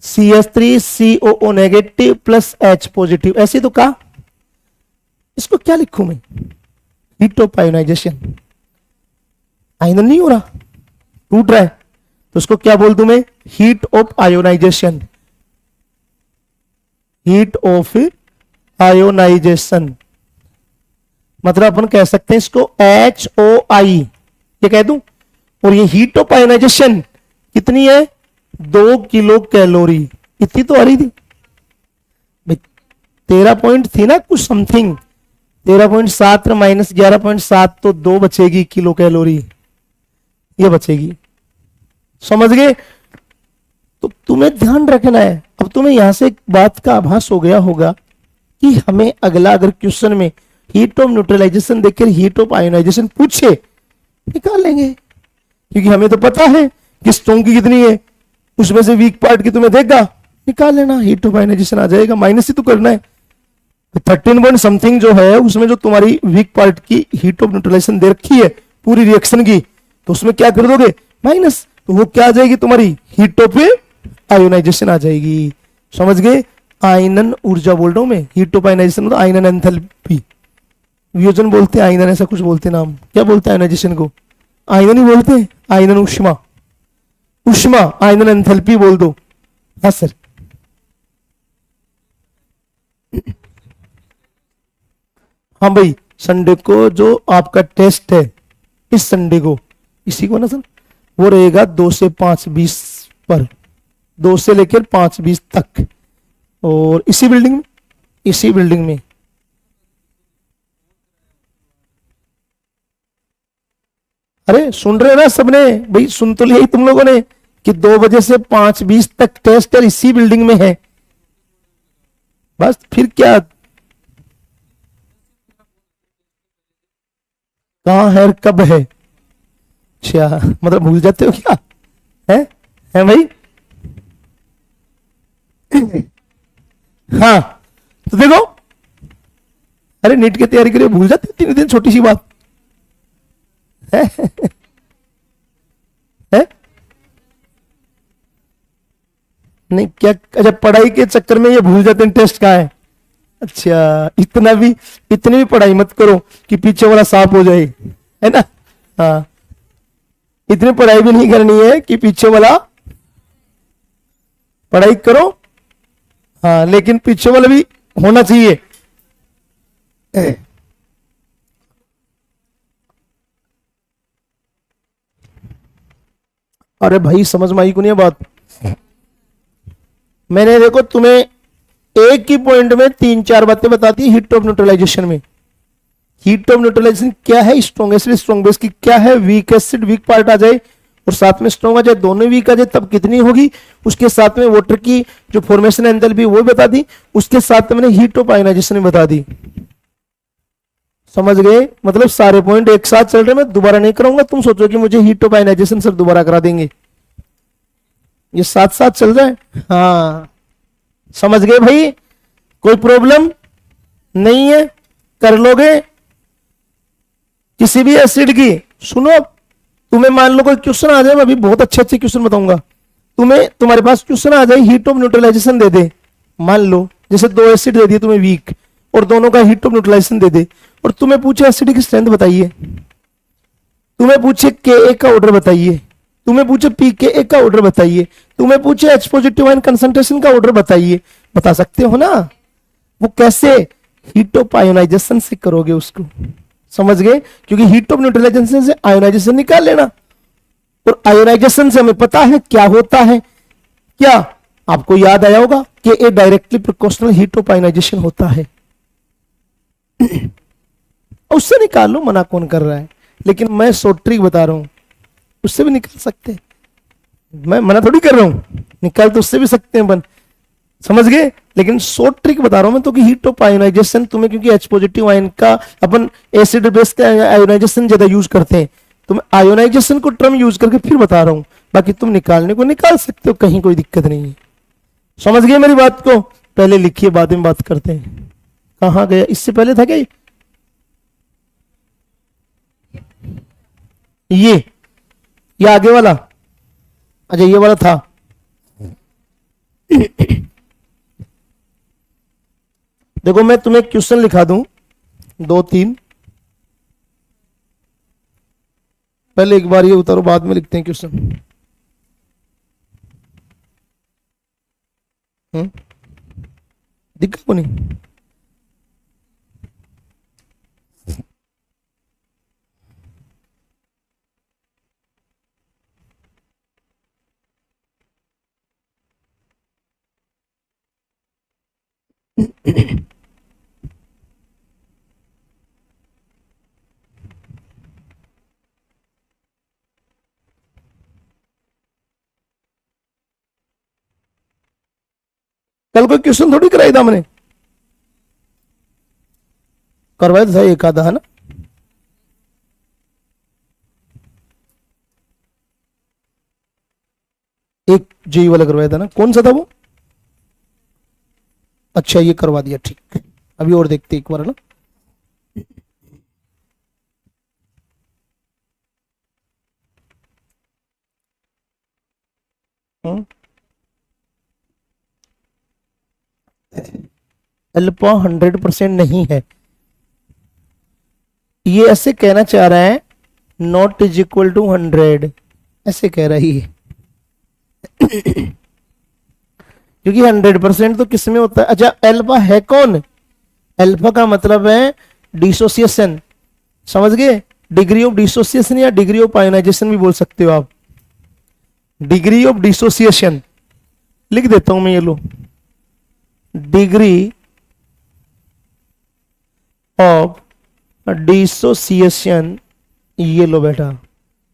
CH3COO negative plus H positive, ऐसे तो कहा। इसको क्या लिखूं मैं, हीट ऑफ आयोनाइजेशन। आयनन नहीं हो रहा, टूट रहा है, तो उसको क्या बोल दूं मैं, heat of ionisation, heat of ionisation. मतलब अपन कह सकते हैं इसको HOI, ये कह दूं। और ये हीट ऑफ आयोनाइजेशन कितनी है, 2 किलो कैलोरी, इतनी तो आ रही थी 13 पॉइंट थी ना कुछ समथिंग, 13.7 माइनस 11.7 तो 2 बचेगी किलो कैलोरी, ये बचेगी। समझ गए। तो तुम्हें ध्यान रखना है। अब तुम्हें यहां से एक बात का आभास हो गया होगा कि हमें अगला अगर क्वेश्चन में हीट ऑफ न्यूट्रलाइजेशन देखकर हीट ऑफ आयोनाइजेशन पूछे, निकाल लेंगे, क्योंकि हमें तो पता है कि स्ट्रॉन्ग की कितनी है, उसमें से वीक पार्ट की तुम्हें देगा, निकाल लेना, हीट ऑफ आयोनाइजेशन आ जाएगा। माइनस ही तो करना है। 13 पॉइंट समथिंग जो है उसमें जो तुम्हारी वीक पार्ट की हीट ऑफ न्यूट्रलाइजेशन दे रखी है पूरी रिएक्शन की, तो उसमें क्या कर दोगे, माइनस, तो वो क्या आ जाएगी, तुम्हारी हीट ऑफ आयोनाइजेशन आ जाएगी। समझ गए। आयनन ऊर्जा बोल रहा हूं मैं, हीट ऑफ आयोनाइजेशन मतलब आयनन एंथैल्पी, वियोजन बोलते हैं आयनन, ऐसा कुछ बोलते नाम, क्या बोलते हैं आयोनाइजेशन को, आयनन ही बोलते हैं, आयनन ऊष्मा, ऊष्मा आयनन एंथैल्पी बोल दो। हाँ सर। हाँ भाई, संडे को जो आपका टेस्ट है, इस संडे को, इसी को ना सर, वो रहेगा 2 से 5:20 पर, 2 से लेकर 5:20 तक, और इसी बिल्डिंग में, इसी बिल्डिंग में। अरे सुन रहे हो ना सबने भाई, सुन तो लिया ही तुम लोगों ने कि 2 बजे से 5:20 तक टेस्ट है, इसी बिल्डिंग में है। बस फिर क्या, कहाँ है, कब है, अच्छा मतलब भूल जाते हो क्या, है भाई। हाँ तो देखो, अरे नीट की तैयारी करिए, भूल जाते 3 दिन, छोटी सी बात है, है? नहीं क्या, अच्छा पढ़ाई के चक्कर में ये भूल जाते हैं टेस्ट कहाँ है। अच्छा इतनी भी पढ़ाई मत करो कि पीछे वाला साफ हो जाए, है ना। हाँ, इतनी पढ़ाई भी नहीं करनी है कि पीछे वाला, पढ़ाई करो हाँ, लेकिन पीछे वाला भी होना चाहिए। अरे भाई समझ में आई को नहीं बात। मैंने देखो तुम्हें एक ही पॉइंट में 3-4 बातें बताती है हीट ऑफ न्यूट्रलाइजेशन में। हीट ऑफ न्यूट्रलाइजेशन क्या है, स्ट्रॉन्ग एसिड स्ट्रॉन्ग बेस की क्या है, वीक एसिड वीक पार्ट आ जाए और साथ में स्ट्रॉन्ग आ जाए, दोनों वीक आ जाए तब कितनी होगी, उसके साथ में वाटर की जो फॉर्मेशन एंथैल्पी वो बता दी, उसके साथ में मैंने हीट ऑफ आयोनाइजेशन बता दी। समझ गए, मतलब सारे पॉइंट एक साथ चल रहे, मैं दोबारा नहीं कराऊंगा, तुम सोचो कि मुझे हीट ऑफ आयोनाइजेशन सर दोबारा करा देंगे, ये साथ साथ चल रहा है। हाँ समझ गए भाई, कोई प्रॉब्लम नहीं है, कर लोगे। किसी भी एसिड की सुनो, तुम्हें मान लो कोई क्वेश्चन आ जाए, मैं अभी बहुत अच्छे अच्छे क्वेश्चन बताऊंगा, तुम्हारे पास क्वेश्चन आ जाए हीट ऑफ न्यूट्रलाइजेशन दे दे, मान लो जैसे दो एसिड दे दिए तुम्हें वीक, और दोनों का हीट ऑफ न्यूट्रलाइजेशन दे दे, और तुम्हें पूछे एसिड की स्ट्रेंथ बताइए, तुम्हें पूछे के का ऑर्डर बताइए, तुम्हें पूछे पी के का ऑर्डर बताइए, तुम्हें पूछे एच पॉजिटिव आयन कंसंट्रेशन का ऑर्डर बताइए, बता सकते हो ना? वो कैसे? हीट ऑफ आयोनाइजेशन से करोगे उसको, समझ गए? क्योंकि हीट ऑफ न्यूट्रलाइजेशन से आयोनाइजेशन निकाल लेना, और आयोनाइजेशन से हमें पता है क्या होता है, क्या आपको याद आया होगा कि A directly proportional heat of ionization होता है। उससे निकाल लो, मना कौन कर रहा है? लेकिन मैं शॉर्ट ट्रिक बता रहा हूं, उससे भी निकाल सकते हैं, मैं मना थोड़ी कर रहा हूं, निकाल तो उससे भी सकते हैं अपन, समझ गए? लेकिन शॉर्ट ट्रिक बता रहा हूं मैं तो कि हीट ऑफ आयोनाइजेशन तुम्हें, क्योंकि एच पॉजिटिव आयन का अपन एसिड बेस का आयोनाइजेशन ज्यादा यूज करते हैं, तो मैं आयोनाइजेशन को टर्म यूज करके फिर बता रहा हूं, बाकी तुम निकालने को निकाल सकते हो, कहीं कोई दिक्कत नहीं है। समझ गए मेरी बात को? पहले लिखिए, बाद में बात करते हैं। कहां गया? इससे पहले था क्या ये आगे वाला? अच्छा ये वाला था। देखो मैं तुम्हें क्वेश्चन लिखा दूं, 2-3, पहले एक बार ये उतारो, बाद में लिखते हैं क्वेश्चन। दिक्कत को नहीं? कल कोई क्वेश्चन थोड़ी कराई था हमने, करवाया था एक आधा, है ना? एक जेई वाला करवाया था ना, कौन सा था वो? अच्छा ये करवा दिया, ठीक। अभी और देखते एक बार, है ना? अल्फा 100% नहीं है, ये ऐसे कहना चाह रहा है, नॉट इज इक्वल टू 100, ऐसे कह रही है। क्योंकि 100% तो किस में होता है? अच्छा अल्फा है कौन? अल्फा का मतलब है डिसोसिएशन, समझ गए? डिग्री ऑफ डिसोसिएशन या डिग्री ऑफ आयोनाइजेशन भी बोल सकते हो आप, डिग्री ऑफ डिसोसिएशन लिख देता हूं मैं, ये लो, डिग्री ऑफ डिसोसिएशन, ये लो बेटा,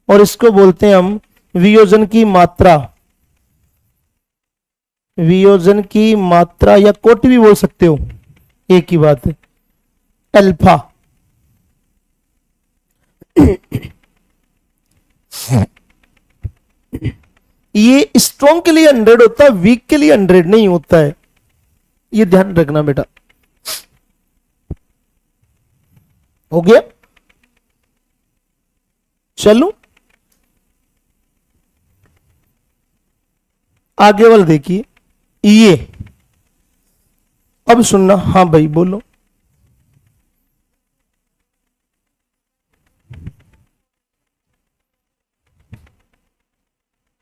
और इसको बोलते हैं हम वियोजन की मात्रा, वियोजन की मात्रा या कोटि भी बोल सकते हो, एक ही बात है, अल्फा। ये स्ट्रॉन्ग के लिए 100 होता है, वीक के लिए 100 नहीं होता है, ये ध्यान रखना बेटा। हो गया? चलो आगे वाला देखिए, ये अब सुनना। हाँ भाई बोलो।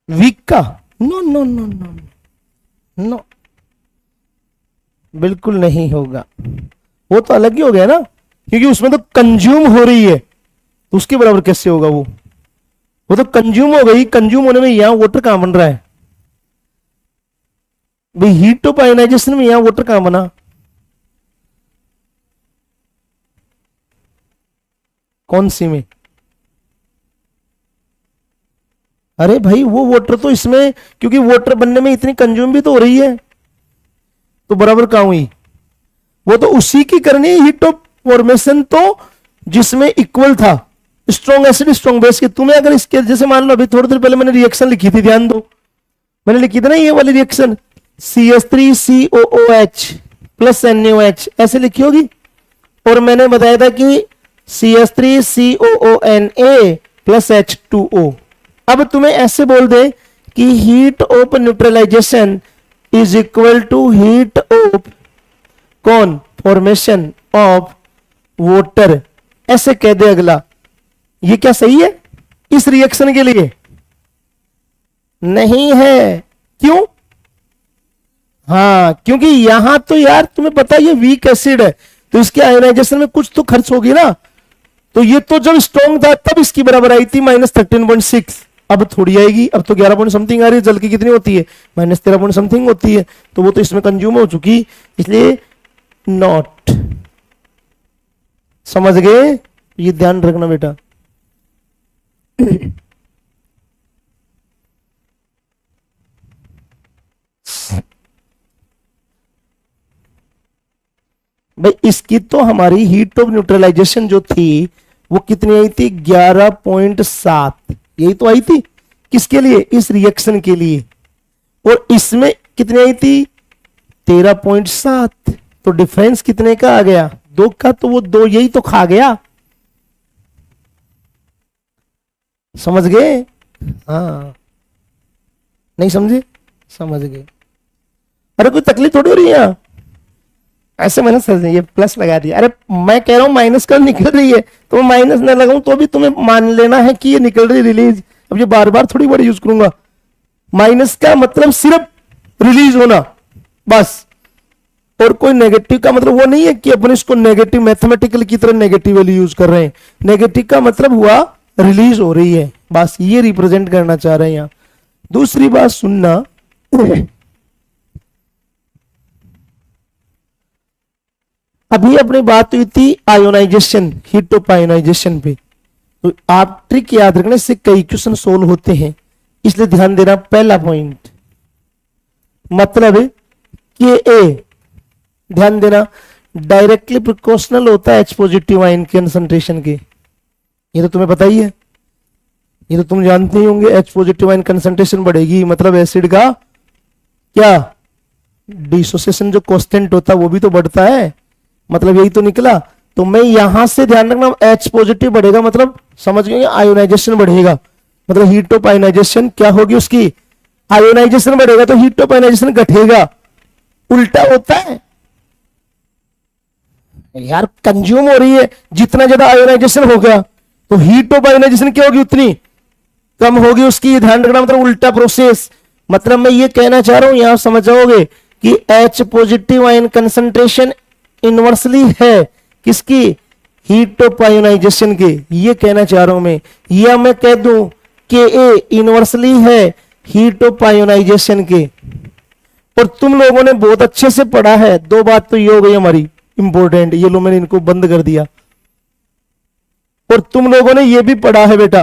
वीक का? No no no no no, बिल्कुल नहीं होगा, वो तो अलग ही हो गया ना, क्योंकि उसमें तो कंज्यूम हो रही है, तो उसके बराबर कैसे होगा? वो तो कंज्यूम हो गई, कंज्यूम होने में यहां वाटर कहां बन रहा है भाई? हीट ऑफ आयोनाइजेशन में यहां वाटर कहां बना? कौन सी में? अरे भाई वो वाटर तो इसमें, क्योंकि वाटर बनने में इतनी कंज्यूम भी तो हो रही है, तो बराबर कहां हुई? वो तो उसी की करनी है हीट ऑफ फॉर्मेशन, तो जिसमें इक्वल था स्ट्रॉन्ग एसिड स्ट्रॉन्ग बेस के। तुम्हें अगर इसके जैसे मान लो अभी थोड़ी देर पहले मैंने रिएक्शन लिखी थी, ध्यान दो, मैंने लिखी थी ना ये वाली रिएक्शन, CH3COOH प्लस NaOH, ऐसे लिखी होगी, और मैंने बताया था कि CH3COONA प्लस H2O। अब तुम्हें ऐसे बोल दे कि heat of neutralisation is equal to heat of कौन फॉर्मेशन ऑफ वाटर, ऐसे कह दे अगला, ये क्या सही है इस रिएक्शन के लिए? नहीं है। क्यों? हाँ, क्योंकि यहां तो यार तुम्हें पता है ये वीक एसिड है, तो इसके आयोनाइजेशन में कुछ तो खर्च होगी ना। तो ये तो जब स्ट्रॉन्ग था तब इसकी बराबर आई थी -13.6, अब थोड़ी आएगी, अब तो 11 पॉइंट समथिंग आ रही है। जल की कितनी होती है? -13 पॉइंट समथिंग होती है, तो वो तो इसमें कंज्यूम हो चुकी, इसलिए नॉट। समझ गए? ये ध्यान रखना बेटा। भाई इसकी तो हमारी हीट ऑफ न्यूट्रलाइजेशन जो थी वो कितनी आई थी? 11.7, यही तो आई थी। किसके लिए? इस रिएक्शन के लिए। और इसमें कितनी आई थी? 13.7। तो डिफरेंस कितने का आ गया? 2 का। तो वो 2 यही तो खा गया। समझ गए? हाँ, नहीं समझे? समझ गए। अरे कोई तकलीफ थोड़ी हो रही है ऐसे। मैंने सर ये प्लस लगा दिया। अरे मैं कह रहा हूं माइनस कर निकल रही है, तो मैं माइनस न लगाऊं तो भी तुम्हें मान लेना है कि ये निकल रही रिलीज। अब ये बार बार थोड़ी वर्ड यूज करूंगा। माइनस का मतलब सिर्फ रिलीज होना बस, और कोई नेगेटिव का मतलब वो नहीं है कि अपन इसको नेगेटिव मैथमेटिकल की तरह नेगेटिव वैल्यू यूज कर रहे हैं। नेगेटिव का मतलब हुआ रिलीज हो रही है, बस ये रिप्रेजेंट करना चाह रहे हैं यहां। दूसरी बात सुनना, अभी अपनी बात हुई थी आयोनाइजेशन, हीट ऑफ आयोनाइजेशन पे। तो आप ट्रिक याद रखना, इससे कई क्वेश्चन सोल्व होते हैं, इसलिए ध्यान देना। पहला पॉइंट मतलब के ए, ध्यान देना, डायरेक्टली प्रोपोर्शनल होता है एच पॉजिटिव आयन कंसंट्रेशन के। ये तो तुम्हें पता ही है, ये तो तुम जानते ही होंगे। एच पॉजिटिव आयन कंसंट्रेशन बढ़ेगी मतलब एसिड का क्या? डिसोसिएशन जो कांस्टेंट होता है वो भी तो बढ़ता है, मतलब यही तो निकला। तो मैं यहां से ध्यान रखना, एच पॉजिटिव बढ़ेगा मतलब समझ गए आयोनाइजेशन बढ़ेगा, मतलब हीट ऑफ आयोनाइजेशन क्या होगी उसकी? आयोनाइजेशन बढ़ेगा तो हीट ऑफ आयोनाइजेशन घटेगा। उल्टा होता है यार, कंज्यूम हो रही है, जितना ज्यादा आयोनाइजेशन हो गया तो हीट ऑफ आयोनाइजेशन क्या होगी? उतनी कम होगी उसकी। ध्यान रखना, मतलब उल्टा प्रोसेस। मतलब मैं ये कहना चाह रहा हूं, यहां समझ जाओगे कि H positive ion concentration inversely है किसकी? हीट ऑफ आयोनाइजेशन के। ये कहना चाह रहा हूं मैं, या मैं कह दूं कि ए इनवर्सली है हीट ऑफ आयोनाइजेशन के। और तुम लोगों ने बहुत अच्छे से पढ़ा है, 2 बात तो ये हो गई हमारी इंपॉर्टेंट, ये लो मैंने इनको बंद कर दिया। और तुम लोगों ने ये भी पढ़ा है बेटा,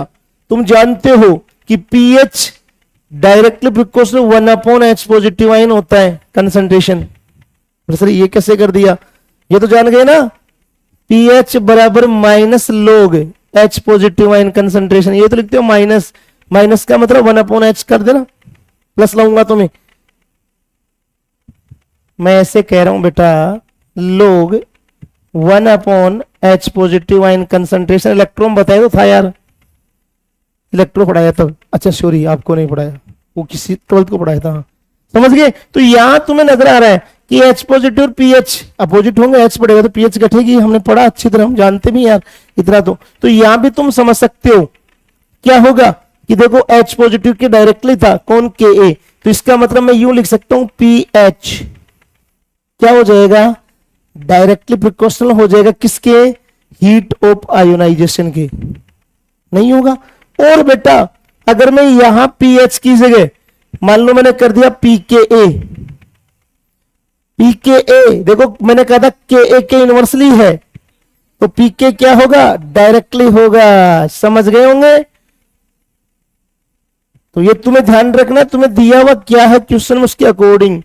तुम जानते हो कि pH directly proportional 1/H positive ion होता है कंसंट्रेशन। सर ये कैसे कर दिया? ये तो जान गए ना, पीएच बराबर माइनस लोग एच पॉजिटिव आयन कंसंट्रेशन। ये तो लिखते हो माइनस, माइनस का मतलब 1/H कर देना, प्लस लाऊंगा तुम्हें। मैं ऐसे कह रहा हूं बेटा, लोग 1/H positive ion concentration. Electron बताया तो था यार, इलेक्ट्रो पढ़ाया तब। अच्छा सॉरी, आपको नहीं पढ़ाया, वो किसी 12th को पढ़ाया था। समझ गए? तो यहां तुम्हें नजर आ रहा है कि H पॉजिटिव और पीएच अपोजिट होंगे, H बढ़ेगा तो पीएच घटेगी। हमने पढ़ा अच्छी तरह, हम जानते भी यार इतना तो यहां भी तुम समझ सकते हो क्या होगा कि देखो H पॉजिटिव के डायरेक्टली था कौन? के ए। तो इसका मतलब मैं यूं लिख सकता हूं, पीएच क्या हो जाएगा? डायरेक्टली प्रोपोर्शनल हो जाएगा किसके? हीट ऑफ आयोनाइजेशन के। नहीं होगा? और बेटा अगर मैं यहां पीएच की जगह मान लो मैंने कर दिया पीकेए, पीकेए देखो मैंने कहा था के के इनवर्सली है, तो पीके क्या होगा? डायरेक्टली होगा। समझ गए होंगे? तो ये तुम्हें ध्यान रखना, तुम्हें दिया हुआ क्या है क्वेश्चन में उसके अकॉर्डिंग।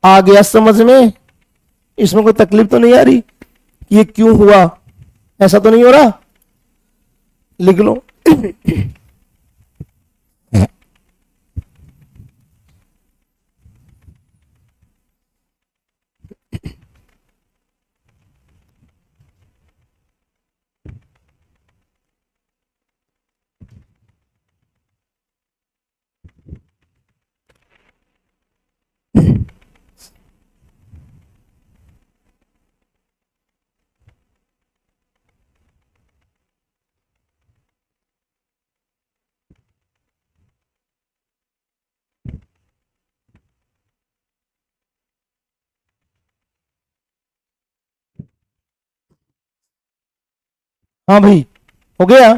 आ गया समझ में? इसमें कोई तकलीफ तो नहीं आ रही? ये क्यों हुआ, ऐसा तो नहीं हो रहा? लिख लो। हाँ भाई, हो गया।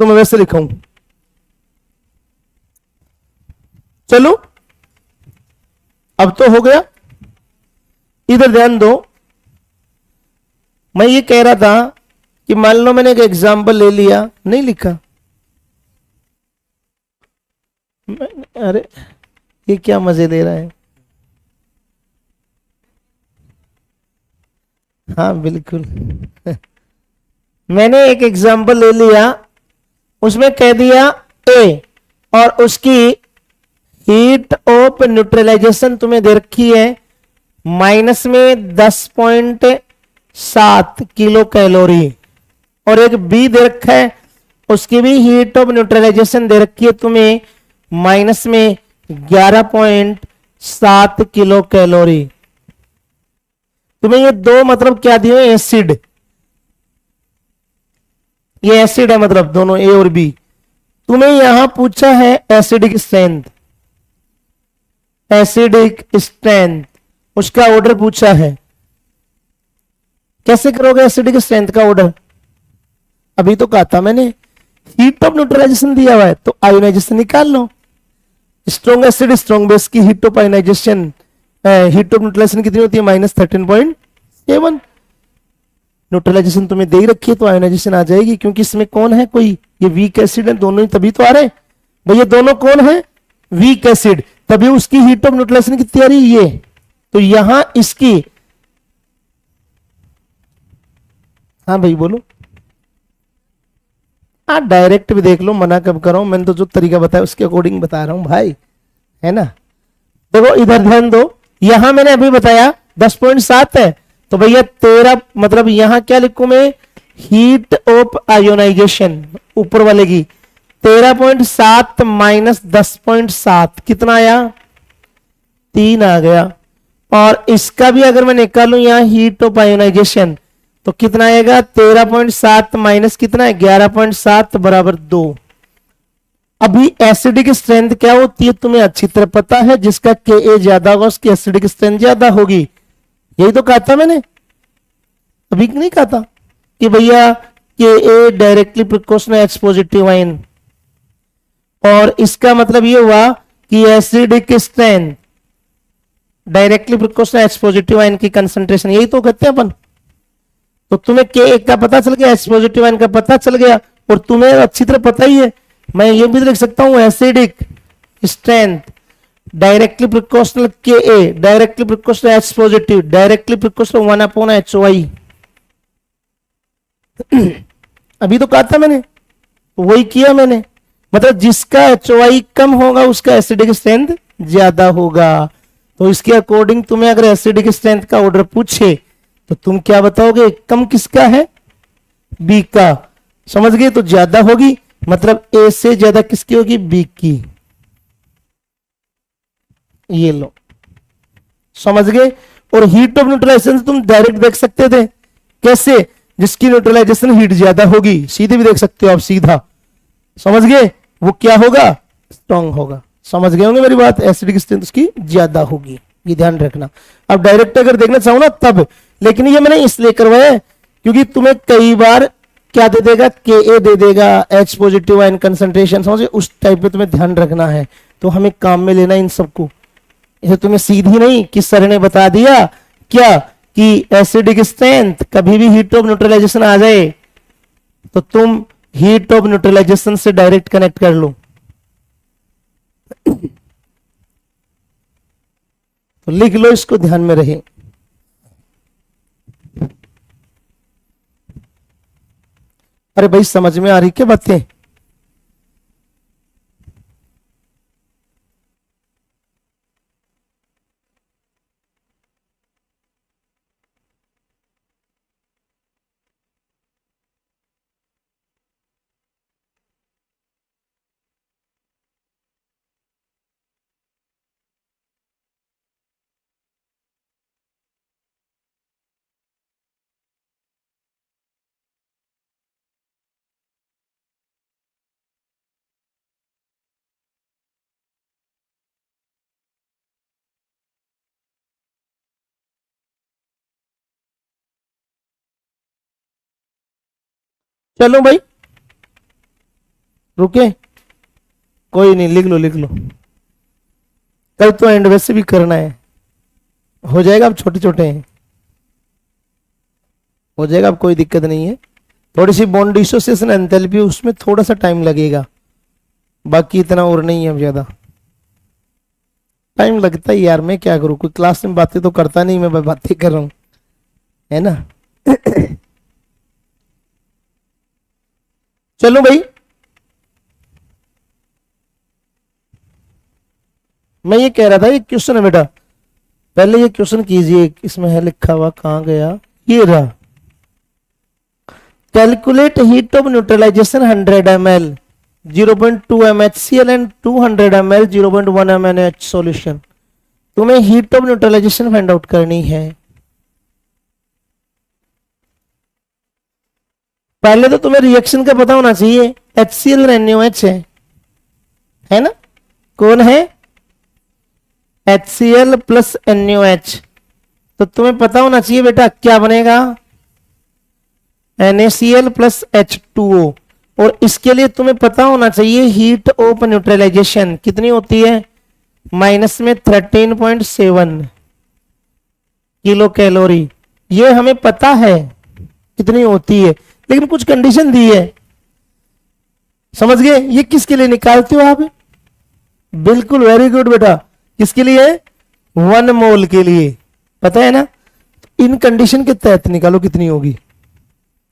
तो मैं वैसे लिखूं, चलो अब तो हो गया। इधर ध्यान दो, मैं ये कह रहा था कि मान लो मैंने एक एग्जाम्पल ले लिया, नहीं लिखा अरे ये क्या मजे ले रहा है। हाँ बिल्कुल मैंने एक एग्जाम्पल ले लिया, उसमें कह दिया ए, और उसकी हीट ऑफ न्यूट्रलाइजेशन तुम्हें दे रखी है माइनस में 10.7 किलो कैलोरी, और एक बी दे रखा है, उसकी भी हीट ऑफ न्यूट्रलाइजेशन दे रखी है तुम्हें माइनस में 11.7 किलो कैलोरी। तुम्हें ये दो मतलब क्या दिए, एसिड, ये एसिड है मतलब दोनों ए और बी। तुम्हें यहां पूछा है एसिडिक स्ट्रेंथ, एसिडिक स्ट्रेंथ उसका ऑर्डर पूछा है। कैसे करोगे एसिडिक स्ट्रेंथ का ऑर्डर? अभी तो कहा था मैंने, हीट ऑफ न्यूट्रलाइजेशन दिया हुआ है तो आयोनाइजेशन निकाल लो। स्ट्रॉन्ग एसिड स्ट्रॉन्ग बेस की heat of ionisation, heat of neutralisation कितनी होती है, -13.7। न्यूट्रलाइजेशन तुम्हें दे ही रखी है तो आयोनाइजेशन आ जाएगी, क्योंकि इसमें कौन है, कोई ये वीक एसिड है, दोनों ही तभी तो आ रहे भाई, ये दोनों कौन है, वीक एसिड, तभी उसकी हीट ऑफ न्यूट्रलाइजेशन कितनी आ रही है ये, तो यहां इसकी, हाँ भाई बोलो। हाँ डायरेक्ट भी देख लो, मना कब कर रहा हूं, मैंने तो जो तरीका बताया उसके अकॉर्डिंग बता रहा हूं भाई, है ना। देखो इधर ध्यान दो, यहां मैंने अभी बताया 10.7 है, तो भैया 13 मतलब यहां क्या लिखूं मैं, हीट ऑफ आयोनाइजेशन ऊपर वाले की 13.7 माइनस 10.7 कितना आया, 3 आ गया। और इसका भी अगर मैं निकालूं यहां हीट ऑफ आयोनाइजेशन तो कितना आएगा, 13.7 माइनस कितना है 11.7 बराबर 2। अभी एसिडिक स्ट्रेंथ क्या होती है तुम्हें अच्छी तरह पता है, जिसका के ए ज्यादा होगा उसकी एसिडिक स्ट्रेंथ ज्यादा होगी, यही तो कहा था मैंने, अभी नहीं कहा था कि भैया K A directly proportional H positive ion, और इसका मतलब ये हुआ कि acidic strength directly proportional H positive ion की कंसंट्रेशन, यही तो कहते हैं अपन। तो तुम्हें के एक का पता चल गया, एच पॉजिटिव आयन का पता चल गया, और तुम्हें अच्छी तरह पता ही है, मैं ये भी लिख सकता हूं acidic strength directly proportional K A directly proportional H positive directly proportional 1/HOI। अभी तो कहा था मैंने, वही किया मैंने, मतलब जिसका HOI कम होगा उसका एसिडिक स्ट्रेंथ ज्यादा होगा। तो इसके अकॉर्डिंग तुम्हें अगर एसिडिक स्ट्रेंथ का ऑर्डर पूछे तो तुम क्या बताओगे, कम किसका है, बी का, समझ गए, तो ज्यादा होगी, मतलब ए से ज्यादा किसकी होगी, बी की, ये लो, समझ गए। और हीट ऑफ न्यूट्रलाइजेशन तुम डायरेक्ट देख सकते थे, कैसे, जिसकी न्यूट्रलाइजेशन हीट ज्यादा होगी, सीधे भी देख सकते हो आप, सीधा, समझ गए, वो क्या होगा, स्ट्रॉन्ग होगा, समझ गए होंगे मेरी बात, एसिडिक स्ट्रेंथ उसकी ज्यादा होगी, ये ध्यान रखना। अब डायरेक्ट अगर देखना चाहो ना तब, लेकिन ये मैंने इसलिए करवाया क्योंकि तुम्हें कई बार क्या दे देगा, के ए दे देगा, एच पॉजिटिव आयन कंसंट्रेशन, समझे, उस टाइप पे तुम्हें ध्यान रखना है, तो हमें काम में लेना इन सबको। ये तुम्हें सीधी नहीं कि सर ने बता दिया क्या कि एसिडिक स्ट्रेंथ कभी भी हीट ऑफ न्यूट्रलाइजेशन आ जाए तो तुम हीट ऑफ न्यूट्रलाइजेशन से डायरेक्ट कनेक्ट कर लो। तो लिख लो, इसको ध्यान में रहे। अरे भाई समझ में आ रही क्या बातें, चलो भाई, रुके, कोई नहीं, लिख लो लिख लो, कल तो एंड वैसे भी करना है, हो जाएगा, अब छोटे छोटे हैं, हो जाएगा, अब कोई दिक्कत नहीं है। थोड़ी सी बॉन्ड डिसोसिएशन एंथैल्पी, उसमें थोड़ा सा टाइम लगेगा, बाकी इतना और नहीं है, अब ज्यादा टाइम लगता है यार, मैं क्या करूं, कोई क्लास में बातें तो करता नहीं, मैं बातें कर रहा हूं, है ना। चलो भाई, मैं ये कह रहा था, ये क्वेश्चन है बेटा, पहले ये क्वेश्चन कीजिए, इसमें है लिखा हुआ, कहां गया, ये रहा, calculate heat of neutralization 100 ml 0.2 MHCl and 200 ml 0.1 MnH solution. तुम्हें heat of neutralization find out करनी है। पहले तो तुम्हें रिएक्शन का पता होना चाहिए, HCl और NaOH है ना, कौन है, HCl प्लस NaOH, तो तुम्हें पता होना चाहिए बेटा क्या बनेगा, NaCl प्लस H2O, और इसके लिए तुम्हें पता होना चाहिए हीट ऑफ न्यूट्रलाइजेशन कितनी होती है, माइनस में 13.7 किलो कैलोरी, ये हमें पता है कितनी होती है, लेकिन कुछ कंडीशन दी है, समझ गए, ये किसके लिए निकालते हो आप, बिल्कुल वेरी गुड बेटा, किसके लिए, 1 मोल के लिए, पता है ना, इन कंडीशन के तहत निकालो कितनी होगी।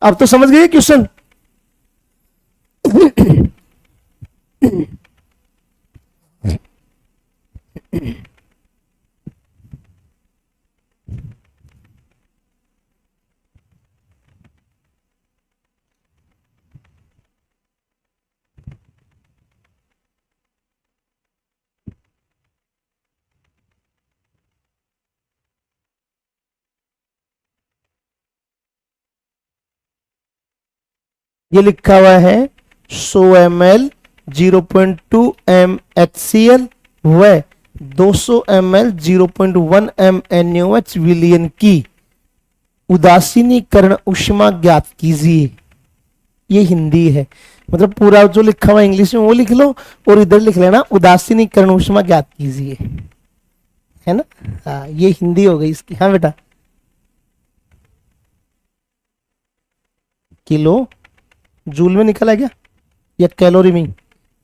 अब तो समझ गए क्वेश्चन। ये लिखा हुआ है 100 ml 0.2 MHCl व 200 ml 0.1 MnOH विलयन की उदासीनीकरण ऊष्मा ज्ञात कीजिए। ये हिंदी है, मतलब पूरा जो लिखा हुआ इंग्लिश में वो लिख लो, और इधर लिख लेना उदासीनीकरण ऊष्मा ज्ञात कीजिए, है ना। हाँ, ये हिंदी हो गई इसकी। हाँ बेटा, किलो जूल में निकला क्या, या कैलोरी में,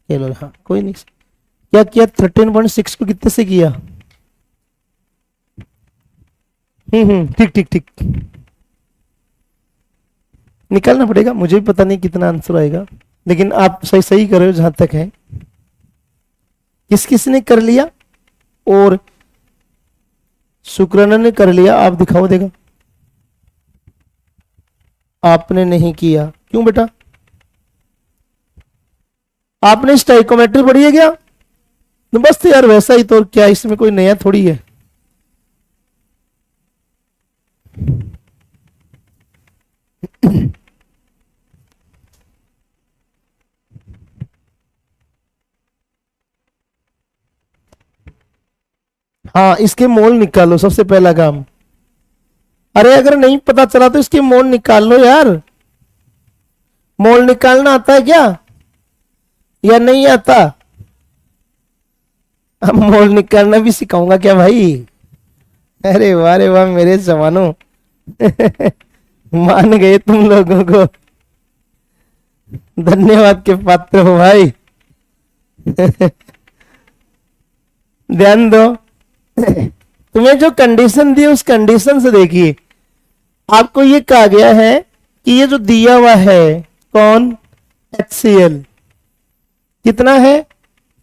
कैलोरी, हाँ कोई नहीं। क्या किया, 13.6 को कितने से किया, ठीक ठीक ठीक, निकालना पड़ेगा, मुझे भी पता नहीं कितना आंसर आएगा, लेकिन आप सही सही कर रहे हो जहां तक है। किस किस ने कर लिया, और शुक्राना ने कर लिया, आप दिखाओ देगा, आपने नहीं किया, क्यों बेटा, आपने स्टाइकोमेट्री पढ़ी है क्या, तो बस तो यार वैसा ही, तो क्या इसमें कोई नया थोड़ी है। हाँ, इसके मोल निकालो, सबसे पहला काम। अरे अगर नहीं पता चला तो इसके मोल निकाल लो यार, मोल निकालना आता है क्या, या नहीं आता, अब मोल निकालना भी सिखाऊंगा क्या भाई, अरे वाह मेरे जवानों, मान गए तुम लोगों को, धन्यवाद के पात्र हो भाई। ध्यान दो, तुम्हें जो कंडीशन दी उस कंडीशन से देखिए, आपको ये कहा गया है कि ये जो दिया हुआ है कौन, HCl कितना है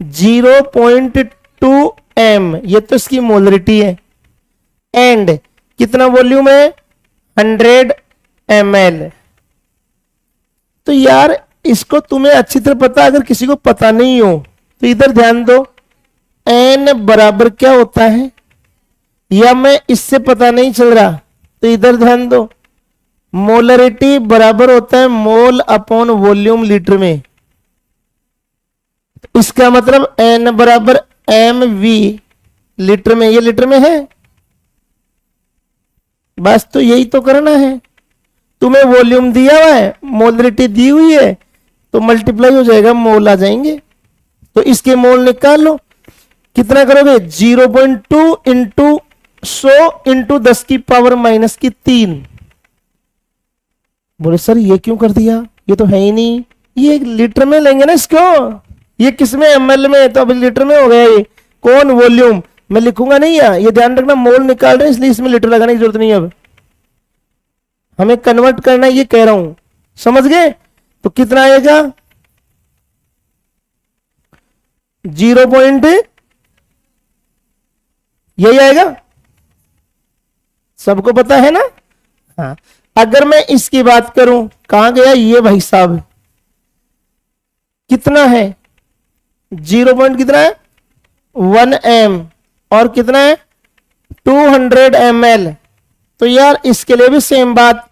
0.2 m, ये तो इसकी मोलरिटी है, एंड कितना वॉल्यूम है 100 ml। तो यार इसको तुम्हें अच्छी तरह पता, अगर किसी को पता नहीं हो तो इधर ध्यान दो, n बराबर क्या होता है, या मैं इससे पता नहीं चल रहा तो इधर ध्यान दो, मोलरिटी बराबर होता है मोल अपॉन वॉल्यूम लीटर में, इसका मतलब n बराबर mv लीटर में, ये लीटर में है, बस तो यही तो करना है, तुम्हें वॉल्यूम दिया हुआ है, मोलरिटी दी हुई है, तो मल्टीप्लाई हो जाएगा, मोल आ जाएंगे। तो इसके मोल निकाल लो। कितना करोगे? 0.2 इंटू 100 इंटू 10 की पावर माइनस की 3। बोले सर ये क्यों कर दिया, ये तो है ही नहीं, ये लीटर में लेंगे ना इसको, ये किस में? ml में, तो अब लीटर में हो गया ये। कौन? वॉल्यूम। मैं लिखूंगा नहीं है, ये ध्यान रखना, मोल निकाल रहे हैं इसलिए इसमें लीटर लगाने की जरूरत नहीं है, अब हमें कन्वर्ट करना है, ये कह रहा हूं, समझ गए? तो कितना आएगा? 0. यही आएगा, सबको पता है ना? हाँ। अगर मैं इसकी बात करूं, कहां गया ये भाई साहब, कितना है? 0. कितना है? 1 m, और कितना है? 200 ml। तो यार इसके लिए भी सेम बात,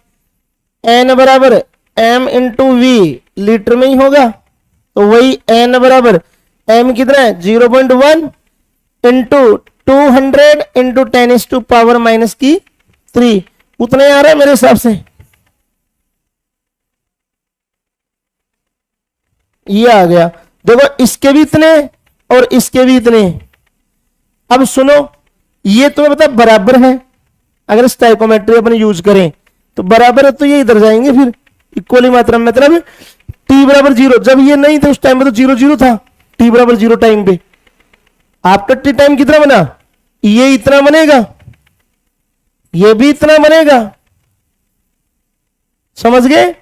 n बराबर m इंटू वी, लीटर में ही होगा, तो वही n बराबर m कितना है? 0.1 इंटू 200 इंटू 10⁻⁻³ माइनस की 3, उतने आ रहा है मेरे हिसाब से। ये आ गया। देखो इसके भी इतने और इसके भी इतने। अब सुनो, ये तुम्हें पता बराबर है, अगर स्टोइकोमेट्री अपन यूज करें तो बराबर है, तो ये इधर जाएंगे फिर इक्वली मात्रा में। मतलब t बराबर 0, जब ये नहीं थे उस टाइम पे तो 0 0 था, t बराबर 0 टाइम पे। आपका t टाइम कितना बना? ये इतना बनेगा, ये भी इतना बनेगा, समझ गए?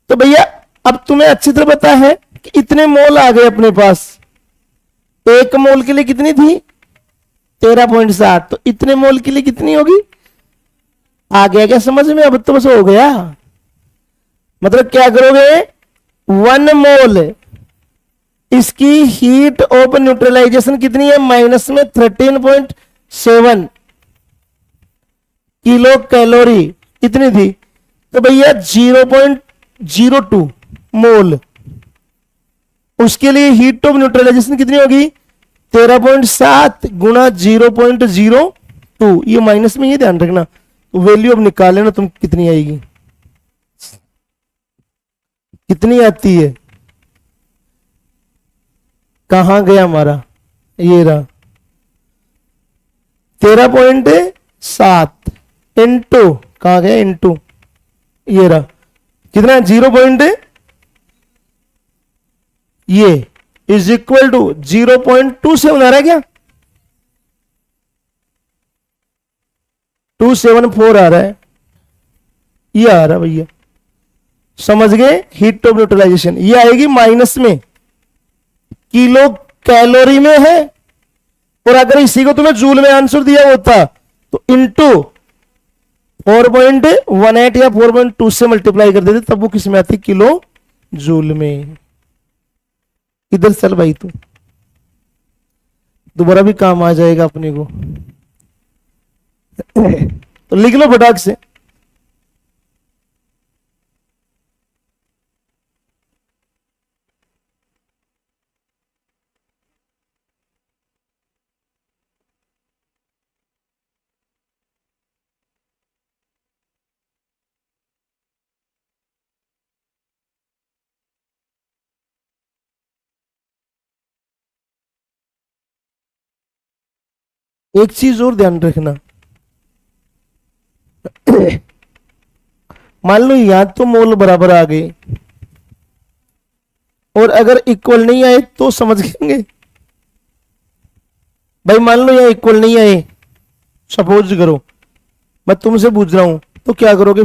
तो भैया अब तुम्हें अच्छी तरह पता है कि इतने मोल आ गए अपने पास। एक मोल के लिए कितनी थी? 13.7। तो इतने मोल के लिए कितनी होगी? आ गया क्या समझ में? अब तो बस हो गया। मतलब क्या करोगे? 1 मोल, इसकी हीट ऑफ न्यूट्रलाइजेशन कितनी है? माइनस में 13.7 किलो कैलोरी, इतनी थी। तो भैया 0.02 मोल, उसके लिए हीट ऑफ न्यूट्रलाइजेशन कितनी होगी? 13.7 गुणा 0.02, ये माइनस में, ये ध्यान रखना। तो वैल्यू अब निकाल लेना तुम कितनी आएगी, कितनी आती है। कहां गया हमारा? ये रहा 13.7 इंटू, कहां गया? इंटू, ये रहा कितना? 0. ये इज इक्वल टू 0.2 से बना रहा है क्या? 274 आ रहा है, ये आ रहा है भैया, समझ गए? हीट ऑफ न्यूट्रलाइजेशन ये आएगी माइनस में, किलो कैलोरी में है। और अगर इसी को तुम्हें जूल में आंसर दिया होता तो इंटू 4.18 या 4.2 से मल्टीप्लाई कर देते, तब वो किस में आती? किलो जूल में। इधर चल भाई, तू दोबारा भी काम आ जाएगा अपने को। तो लिख लो फटाक से। एक चीज और ध्यान रखना, मान लो यहां तो मोल बराबर आ गए, और अगर इक्वल नहीं आए तो समझ लेंगे भाई। मान लो यहां इक्वल नहीं आए, सपोज करो, मैं तुमसे पूछ रहा हूं, तो क्या करोगे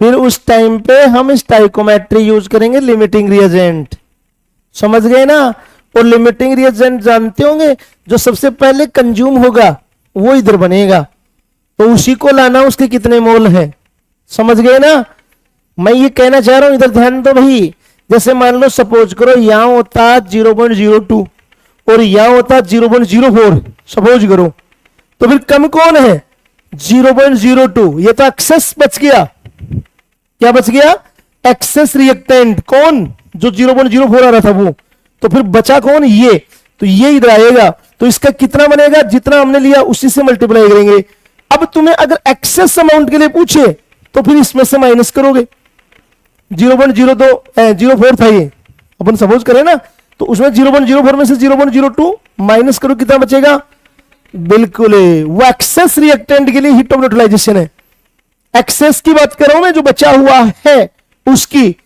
फिर उस टाइम पे हम स्टोइकोमेट्री यूज करेंगे, लिमिटिंग रिएजेंट, समझ गए ना? और लिमिटिंग रिएजेंट जानते होंगे, जो सबसे पहले कंज्यूम होगा वो इधर बनेगा, तो उसी को लाना, उसके कितने मोल है, समझ गए ना? मैं ये कहना चाह रहा हूं, इधर ध्यान दो भाई। जैसे मान लो सपोज करो यहां होता 0.02 और यहां होता 0.04, सपोज करो, तो फिर कम कौन है? 0.02। ये तो एक्सेस बच गया। क्या बच गया? Excess reactant. कौन? जो 0.04 आ रहा था वो। तो फिर बचा कौन? ये। तो ये इधर आएगा, तो इसका कितना बनेगा? जितना हमने लिया उसी से मल्टीप्लाई करेंगे। अब तुम्हें अगर एक्सेस अमाउंट के लिए पूछे तो फिर इसमें से माइनस करोगे। 0.04 था ये, अपन सपोज करें ना, तो उसमें 0.04 में से 0.02 माइनस करो, कितना बचेगा? बिल्कुल वो एक्सेस रिएक्टेंट के लिए हीट ऑफ न्यूट्रलाइजेशन है। एक्सेस की बात कर रहा हूं मैं, जो बचा हुआ है उसकी,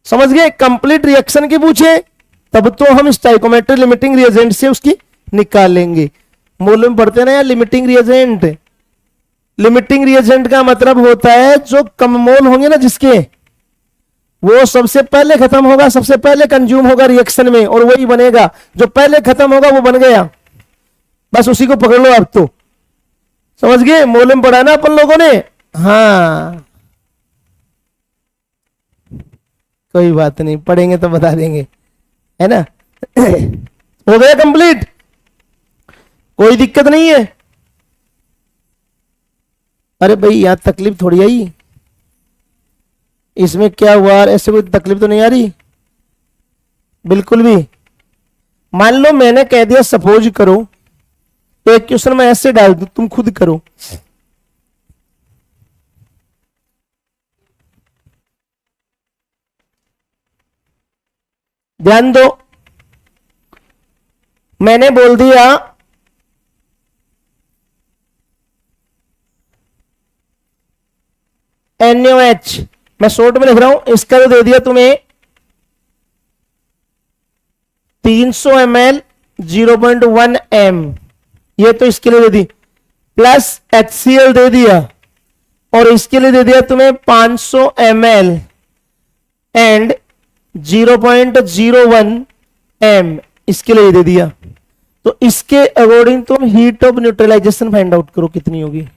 समझ गए? कंप्लीट रिएक्शन की पूछे तब तो हम स्टाइकोमेट्री लिमिटिंग रिएजेंट से उसकी निकालेंगे। मोल में पढ़ते ना यार लिमिटिंग रिएजेंट। लिमिटिंग रिएजेंट का मतलब होता है जो कम मोल होंगे ना जिसके, वो सबसे पहले खत्म होगा, सबसे पहले कंज्यूम होगा रिएक्शन में, और वही बनेगा। जो पहले खत्म होगा वो बन गया, बस उसी को पकड़ लो। आप तो समझ गए, मोल में पढ़ा ना अपन लोगों ने। हाँ कोई बात नहीं, पढ़ेंगे तो बता देंगे, है ना। हो गया कंप्लीट, कोई दिक्कत नहीं है। अरे भाई यहां तकलीफ थोड़ी आई, इसमें क्या हुआ? ऐसे कोई तकलीफ तो नहीं आ रही बिल्कुल भी। मान लो मैंने कह दिया, सपोज करो एक क्वेश्चन मैं ऐसे डाल दूं, तुम खुद करो। ध्यान दो, मैंने बोल दिया NaOH, मैं शॉर्ट में लिख रहा हूं, इसका तो दे दिया तुम्हें 300 ml 0.1 m, ये तो इसके लिए दे दी, प्लस HCl दे दिया, और इसके लिए दे दिया तुम्हें 500 ml एंड 0.01 m, इसके लिए दे दिया। तो इसके अकॉर्डिंग तुम heat of neutralization find out करो कितनी होगी।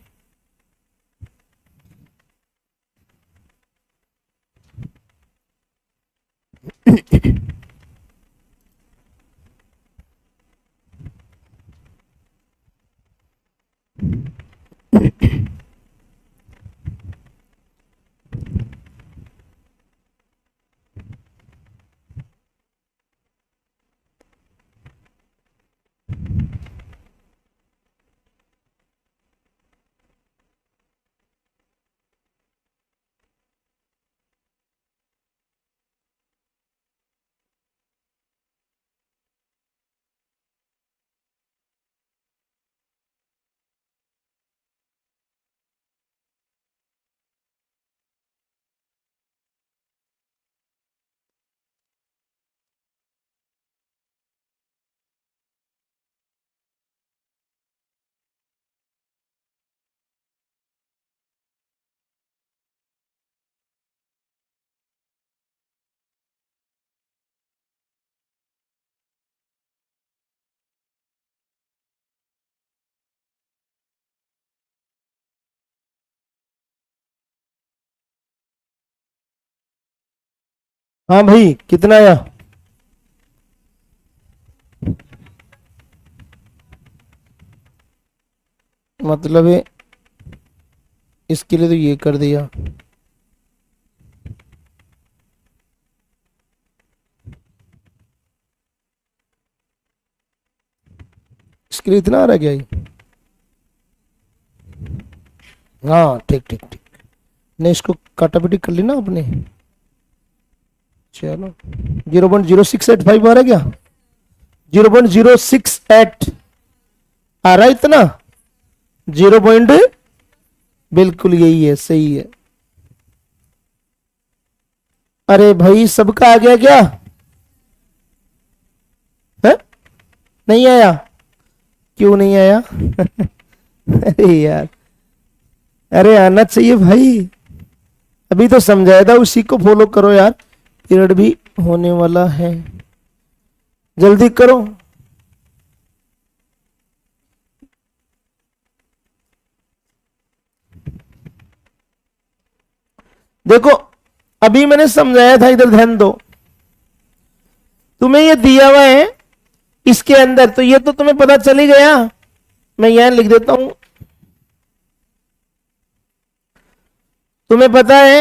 हाँ भाई कितना आया? मतलब है इसके लिए तो ये कर दिया, इसके लिए इतना आ रहा क्या ये? हाँ ठीक ठीक ठीक, नहीं इसको काटापिटी कर ली ना आपने। चलो 0.0685 आ रहा है क्या? 0.068 आ रहा है इतना, 0 पॉइंट, बिल्कुल यही है, सही है। अरे भाई सबका आ गया क्या है? नहीं आया? क्यों नहीं आया? अरे यार, अरे आना चाहिए भाई, अभी तो समझाया था, उसी को फॉलो करो यार, पीरियड भी होने वाला है, जल्दी करो। देखो अभी मैंने समझाया था, इधर ध्यान दो, तुम्हें ये दिया हुआ है इसके अंदर, तो ये तो तुम्हें पता चल ही गया, मैं यहां लिख देता हूं। तुम्हें पता है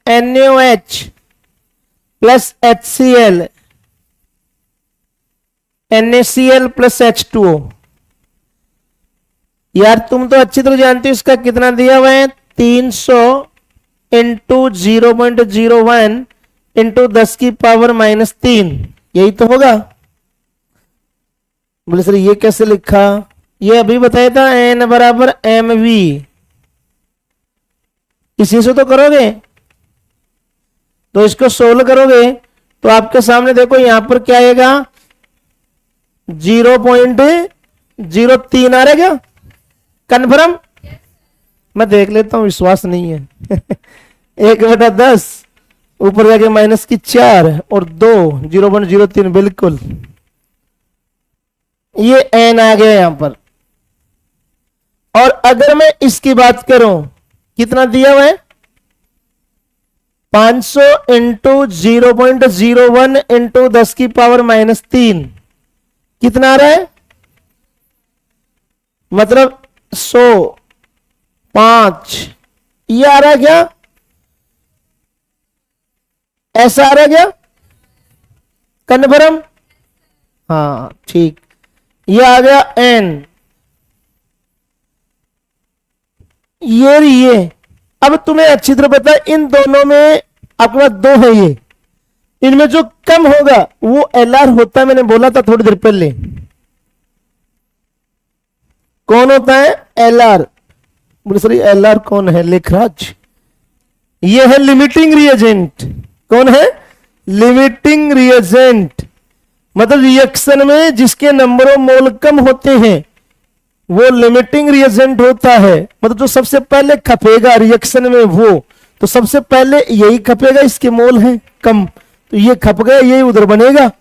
NaOH plus HCl, NaCl plus H2O, यार तुम तो अच्छी तरह जानते हो इसका कितना दिया हुआ है, 300 इंटू 0.01 इंटू 10⁻³ यही तो होगा। बोले सर ये कैसे लिखा, ये अभी बताया था n बराबर mv, इसी से तो करोगे। तो इसको सोल्व करोगे तो आपके सामने देखो यहां पर क्या आएगा, 0.03 आ रहा क्या, कन्फर्म? मैं देख लेता हूं, विश्वास नहीं है। 1/10 ऊपर जाके -4 और 2 0.03 बिल्कुल, ये n आ गया यहां पर। और अगर मैं इसकी बात करूं, कितना दिया हुआ है, 500 इंटू 0.01 इंटू 10⁻³ कितना आ रहा है, मतलब 100, 5, ये आ रहा है क्या, ऐसा आ रहा है क्या, कन्फर्म? हाँ ठीक, ये आ गया n, ये अब तुम्हें अच्छी तरह पता है इन दोनों में आपके पास 2 है, ये इनमें जो कम होगा वो LR होता है, मैंने बोला था थोड़ी देर पहले। कौन होता है, LR। बोले सर LR कौन है, लेखराज, ये है लिमिटिंग रिएजेंट। कौन है, लिमिटिंग रिएजेंट, मतलब रिएक्शन में जिसके नंबर ऑफ मोल कम होते हैं वो लिमिटिंग रिएजेंट होता है। मतलब जो सबसे पहले खपेगा रिएक्शन में वो, तो सबसे पहले यही खपेगा, इसके मोल हैं कम, तो ये खप गया, यही उधर बनेगा।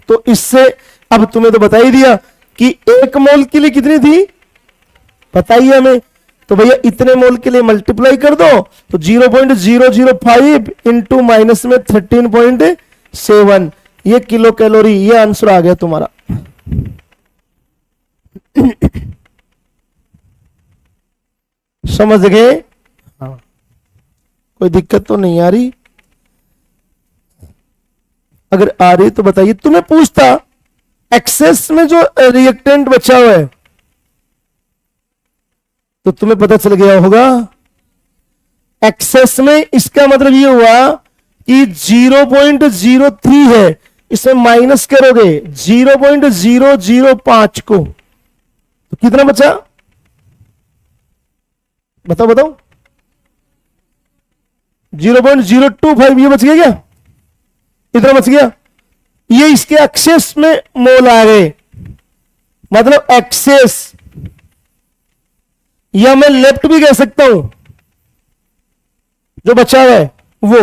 तो इससे अब तुम्हें तो बता ही दिया कि 1 मोल के लिए कितनी थी, बताइए हमें। तो भैया इतने मोल के लिए मल्टीप्लाई कर दो, तो 0.005 इंटू माइनस में 13.7, ये किलो कैलोरी, ये आंसर आ गया तुम्हारा। समझ गए? हाँ, कोई दिक्कत तो नहीं आ रही? अगर आ रही तो बताइए। तुम्हें पूछता एक्सेस में जो रिएक्टेंट बचा हुआ है तो तुम्हें पता चल गया होगा, एक्सेस में इसका मतलब ये हुआ कि 0.03 है, इसमें माइनस करोगे 0.005 को, तो कितना बचा, बताओ बताओ, 0.025 ये बच गया क्या, इतना बच गया। ये इसके एक्सेस में मोल आ गए, मतलब एक्सेस, या मैं लेफ्ट भी कह सकता हूं, जो बचा हुआ है वो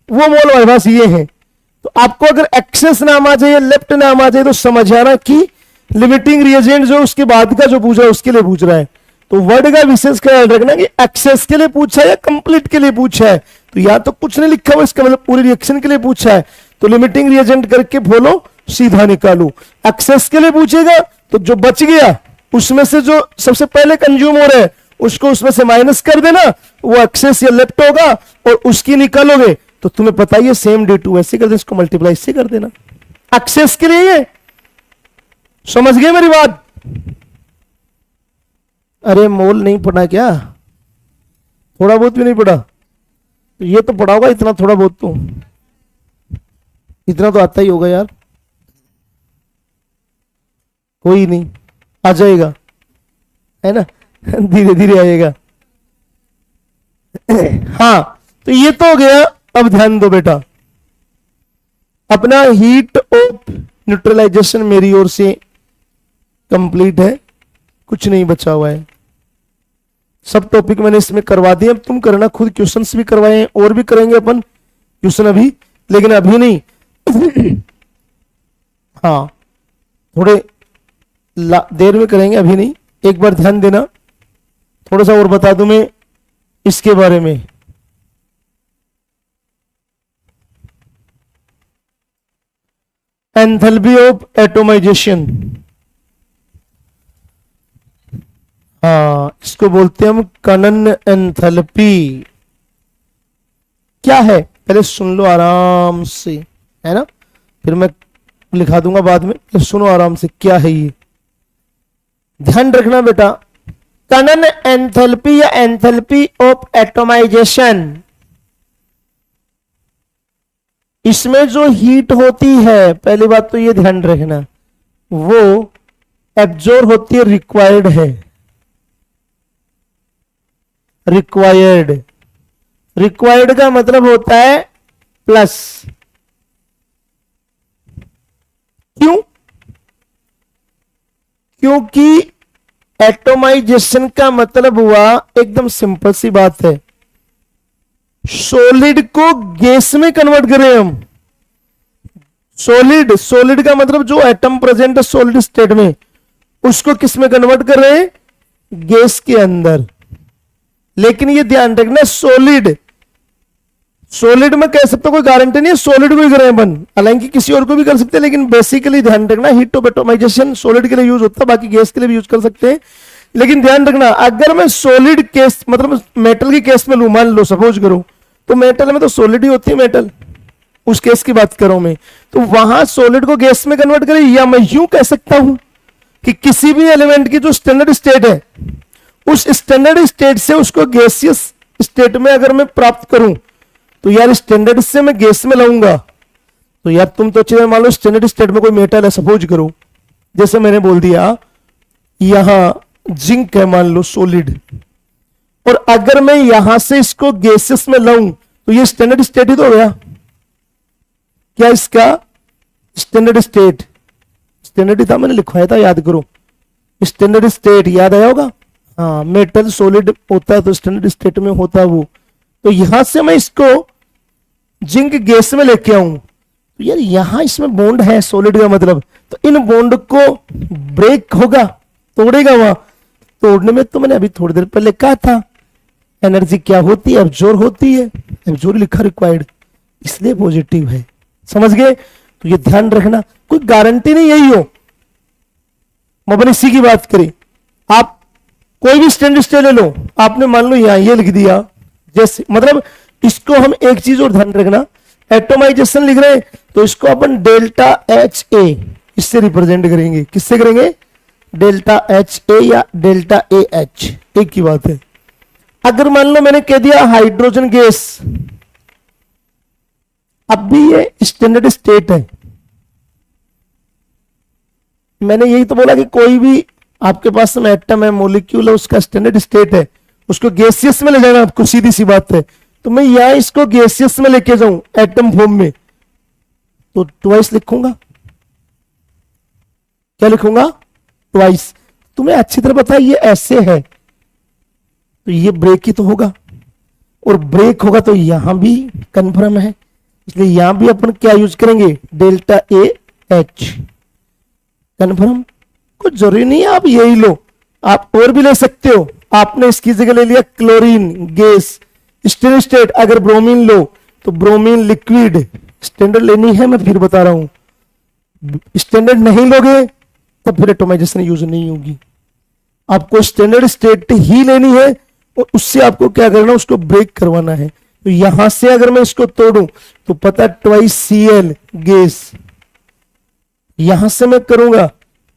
मोल हमारे पास ये है। तो आपको अगर एक्सेस नाम आ जाए या लेफ्ट नाम आ जाए तो समझ आना कि लिमिटिंग रिएजेंट जो उसके बाद का जो पूछ रहा है उसके लिए पूछ रहा है। तो वर्ड का विशेष ख्याल रखना कि एक्सेस के लिए पूछा है या कंप्लीट के लिए पूछा है। तो या तो कुछ नहीं लिखा हुआ, इसका मतलब पूरी रिएक्शन के लिए पूछा है, तो लिमिटिंग रिएजेंट करके बोलो, सीधा निकालो। एक्सेस के लिए पूछेगा तो जो बच गया उसमें से जो सबसे पहले कंज्यूम हो रहा है उसको उसमें से माइनस कर देना, वो एक्सेस या लेफ्ट होगा, और उसकी निकालोगे तो तुम्हें पता ही है सेम D2 ऐसे कर देना, इसको मल्टीप्लाई इससे कर देना। एक्सेस के लिए ये समझ गए मेरी बात? अरे मोल नहीं पढ़ा क्या, थोड़ा बहुत भी नहीं पढ़ा? तो ये तो पढ़ा होगा इतना, थोड़ा बहुत तो इतना तो आता ही होगा यार। कोई नहीं, आ जाएगा, है ना, धीरे धीरे आएगा। हाँ, तो ये तो हो गया। अब ध्यान दो बेटा, अपना हीट ऑफ न्यूट्रलाइजेशन मेरी ओर से कंप्लीट है, कुछ नहीं बचा हुआ है। सब टॉपिक मैंने इसमें करवा दिए, अब तुम करना खुद, क्वेश्चंस भी करवाए और भी करेंगे अपन क्वेश्चन अभी, लेकिन अभी नहीं। हाँ, थोड़े देर में करेंगे, अभी नहीं। एक बार ध्यान देना, थोड़ा सा और बता दूं मैं इसके बारे में। एंथैल्पी ऑफ एटोमाइजेशन, हाँ इसको बोलते हैं हम कनन एंथैल्पी। क्या है पहले सुन लो आराम से, है ना, फिर मैं लिखा दूंगा बाद में, सुनो आराम से क्या है ये। ध्यान रखना बेटा, तनन एंथैल्पी या एंथैल्पी ऑफ एटोमाइजेशन, इसमें जो हीट होती है, पहली बात तो ये ध्यान रखना, वो एब्जॉर्ब होती है, रिक्वायर्ड है, रिक्वायर्ड, रिक्वायर्ड का मतलब होता है प्लस। क्यों? क्योंकि एटोमाइजेशन का मतलब हुआ, एकदम सिंपल सी बात है, सॉलिड को गैस में कन्वर्ट करें हम। सॉलिड, सॉलिड का मतलब जो एटम प्रेजेंट है सॉलिड स्टेट में, उसको किस में कन्वर्ट कर रहे हैं? गैस के अंदर। लेकिन ये ध्यान रखना, सॉलिड, सॉलिड में कह सकते हो, कोई गारंटी नहीं है सॉलिड को ही करें अपन, हालांकि किसी और को भी कर सकते हैं, लेकिन बेसिकली ध्यान रखना हीट ऑफ एटोमाइजेशन सॉलिड के लिए यूज होता है, बाकी गैस के लिए भी यूज कर सकते हैं। लेकिन ध्यान रखना, अगर मैं सॉलिड केस मतलब मेटल की केस में लू, मान लो सपोज करो, तो मेटल में तो सॉलिड ही होती है मेटल, उस केस की बात कर रहा हूं मैं, तो वहां सॉलिड को गैस में कन्वर्ट करें। या मैं यूं कह सकता हूं कि किसी भी एलिमेंट की जो स्टैंडर्ड स्टेट है, उस स्टैंडर्ड स्टेट से उसको गैसियस स्टेट में अगर मैं प्राप्त करूं, तो यार स्टैंडर्ड से मैं गैस में लाऊंगा, तो यार तुम तो अच्छे मान लो स्टैंडर्ड स्टेट में कोई मेटल है, सपोज करो, जैसे मैंने बोल दिया यहां जिंक है मान लो सॉलिड, और अगर मैं यहां से इसको गैसेस में लाऊं, तो ये स्टैंडर्ड स्टेट ही तो हो गया। क्या इसका स्टैंडर्ड स्टेट? स्टैंडर्ड ही था, मैंने लिखवाया था, याद करो, स्टैंडर्ड स्टेट याद आया होगा। हाँ, मेटल सॉलिड होता है तो स्टैंडर्ड स्टेट में होता है वो। तो यहां से मैं इसको जिंक गैस में लेके आऊं, तो यार यहां इसमें बॉन्ड है सॉलिड का मतलब, तो इन बॉन्ड को ब्रेक होगा, तोड़ेगा वहां। तोड़ने में तो मैंने अभी थोड़ी देर पहले कहा था, एनर्जी क्या होती है? एब्जॉर्ब होती है, एब्जॉर्ब लिखा रिक्वायर्ड, इसलिए पॉजिटिव है। समझ गए? तो ये ध्यान रखना, कोई गारंटी नहीं यही हो। अपन इसी की बात करें, आप कोई भी स्टैंडर्ड स्टेट ले लो, आपने मान लो यहां ये लिख दिया, जैसे मतलब इसको हम एक चीज और ध्यान रखना, एटोमाइजेशन लिख रहे हैं तो इसको अपन डेल्टा एच ए इससे रिप्रेजेंट करेंगे। किससे करेंगे? डेल्टा एच ए या डेल्टा ए एच, एक ही बात है। अगर मान लो मैंने कह दिया हाइड्रोजन गैस, अब भी ये स्टैंडर्ड स्टेट है, मैंने यही तो बोला कि कोई भी आपके पास में एटम है, मॉलिक्यूल है, उसका स्टैंडर्ड स्टेट है, उसको गैसियस में ले जाना आपको, सीधी सी बात है। तो मैं यहां इसको गैसियस में लेके जाऊं एटम फॉर्म में, तो ट्वाइस लिखूंगा। क्या लिखूंगा? ट्वाइस। तुम्हें अच्छी तरह पता है ये ऐसे है, तो ये ब्रेक ही तो होगा, और ब्रेक होगा तो यहां भी कंफर्म है, इसलिए यहां भी अपन क्या यूज करेंगे? Delta A H, confirm. कुछ जरूरी नहीं है आप यही लो, आप और भी ले सकते हो। आपने इसकी जगह ले लिया क्लोरीन गैस, स्टैंडर्ड स्टेट। अगर ब्रोमीन लो तो ब्रोमीन लिक्विड, स्टैंडर्ड लेनी है, मैं फिर बता रहा हूं। स्टैंडर्ड नहीं लोगे तो फिर एटोमाइजेशन यूज नहीं होगी। आपको स्टैंडर्ड स्टेट ही लेनी है, और उससे आपको क्या करना है? उसको ब्रेक करवाना है। तो यहां से अगर मैं इसको तोड़ूं तो पता ट्वाइस Cl गैस, यहां से मैं करूंगा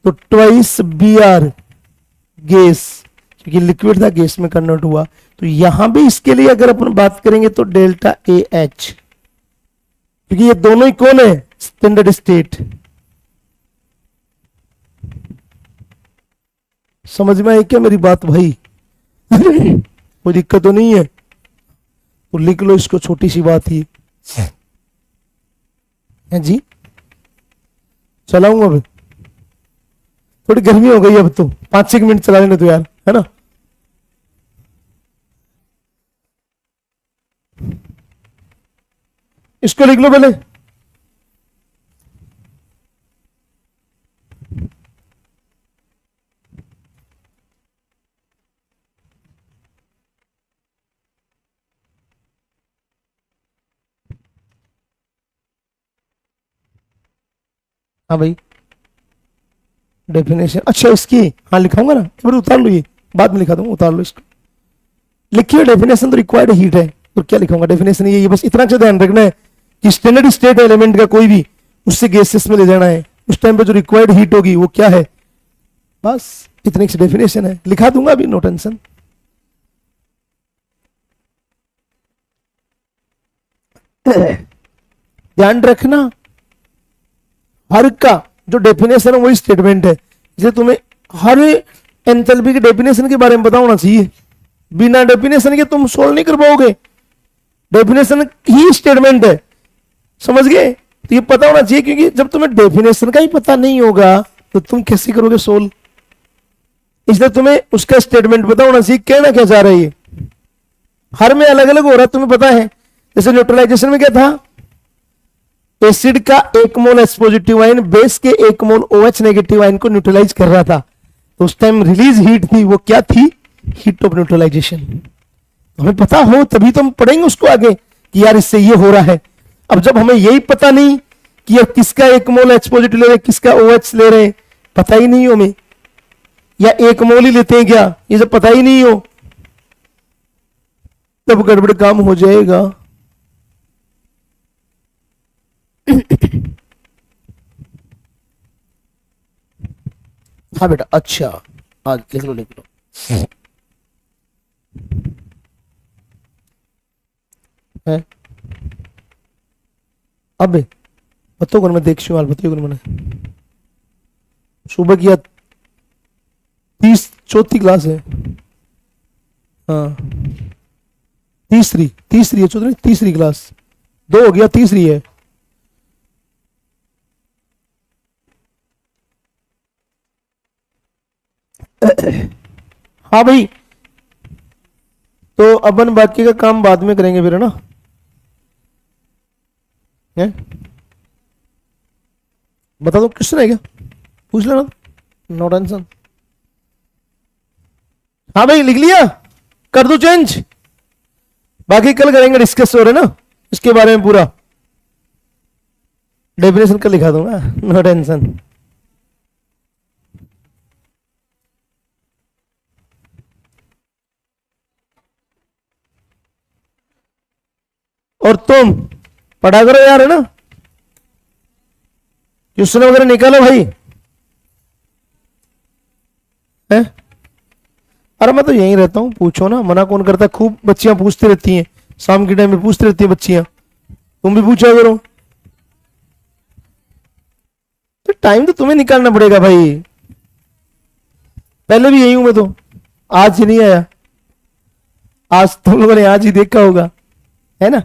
तो ट्वाइस Br गैस, क्योंकि लिक्विड था गैस में कन्वर्ट हुआ। तो यहां भी इसके लिए अगर अपन बात करेंगे तो डेल्टा ए एच, क्योंकि ये दोनों ही कौन है? Standard state. समझ में आई क्या मेरी बात भाई? कोई दिक्कत तो नहीं है? तो लिख लो इसको, छोटी सी बात ही है जी। चलाऊंगा अब, थोड़ी गर्मी हो गई अब तो, 5-6 मिनट चला लेने तो यार, है ना? इसको लिख लो पहले। हाँ भाई, डेफिनेशन, अच्छा इसकी, हाँ लिखाऊंगा ना, एक बार उतार लो, ये बाद में लिखा दूंगा, उतार लो इसको। लिखिए डेफिनेशन, तो रिक्वायर्ड हीट है, तो क्या लिखाऊंगा? डेफिनेशन ये बस इतना अच्छा ध्यान रखना है कि स्टैंडर्ड स्टेट एलिमेंट का कोई भी, उससे गैसेस में ले जाना है, उस टाइम पे जो रिक्वायर्ड हीट होगी वो क्या है, बस इतनी डेफिनेशन है, लिखा दूंगा अभी, नो टेंशन। ध्यान रखना, हर का जो डेफिनेशन है वही स्टेटमेंट है। जैसे तुम्हें हर एंथैल्पी के डेफिनेशन के बारे में पता होना चाहिए, बिना डेफिनेशन के तुम सोल्व नहीं कर पाओगे। डेफिनेशन ही स्टेटमेंट है, समझ गए? तो ये पता होना चाहिए, क्योंकि जब तुम्हें डेफिनेशन का ही पता नहीं होगा तो तुम कैसे करोगे सोल्व। इसलिए तुम्हें उसका स्टेटमेंट पता होना चाहिए, कहना क्या चाह रही है। हर में अलग अलग हो रहा है, तुम्हें पता है। जैसे न्यूट्रलाइजेशन में क्या था, एसिड का 1 मोल H पॉजिटिव आयन बेस के 1 मोल OH नेगेटिव आयन को न्यूट्रलाइज कर रहा था, तो उस टाइम रिलीज हीट थी, वो क्या थी, हीट ऑफ न्यूट्रलाइजेशन। हमें पता हो तभी तो हम पढ़ेंगे उसको आगे कि यार इससे ये हो रहा है। अब जब हमें यही पता नहीं कि यार किसका 1 मोल H पॉजिटिव ले रहे, किसका OH ले रहे, पता ही नहीं हो हमें, या 1 मोल ही लेते हैं क्या, ये जब पता ही नहीं हो तब गड़बड़ काम हो जाएगा। हाँ बेटा, अच्छा आज लिख लो लिख लो। है अब बतो को मैं देख बताइए मैंने सुबह किया, 30 चौथी क्लास है, हाँ तीसरी है, चौथी तीसरी क्लास, 2 हो गया, तीसरी है। हाँ भाई, तो अपन बाकी का काम बाद में करेंगे फिर, है ना? है? बता दो क्वेश्चन है क्या, पूछ लेना, नो टेंशन। हाँ भाई लिख लिया, कर दो चेंज, बाकी कल करेंगे डिस्कस, हो रहे ना इसके बारे में, पूरा डेफिनेशन कल लिखा दूंगा, नो टेंशन। और तुम पढ़ा करो यार, है ना? क्वेश्चन वगैरह निकालो भाई, है? अरे मैं तो यहीं रहता हूँ, पूछो ना, मना कौन करता। खूब बच्चियां पूछती रहती हैं, शाम के टाइम में पूछती रहती हैं बच्चियां, तुम भी पूछा करो। तो टाइम तो तुम्हें निकालना पड़ेगा भाई, पहले भी यही हूं मैं तो, आज ही नहीं आया, आज तुम लोगों ने आज ही देखा होगा, है ना?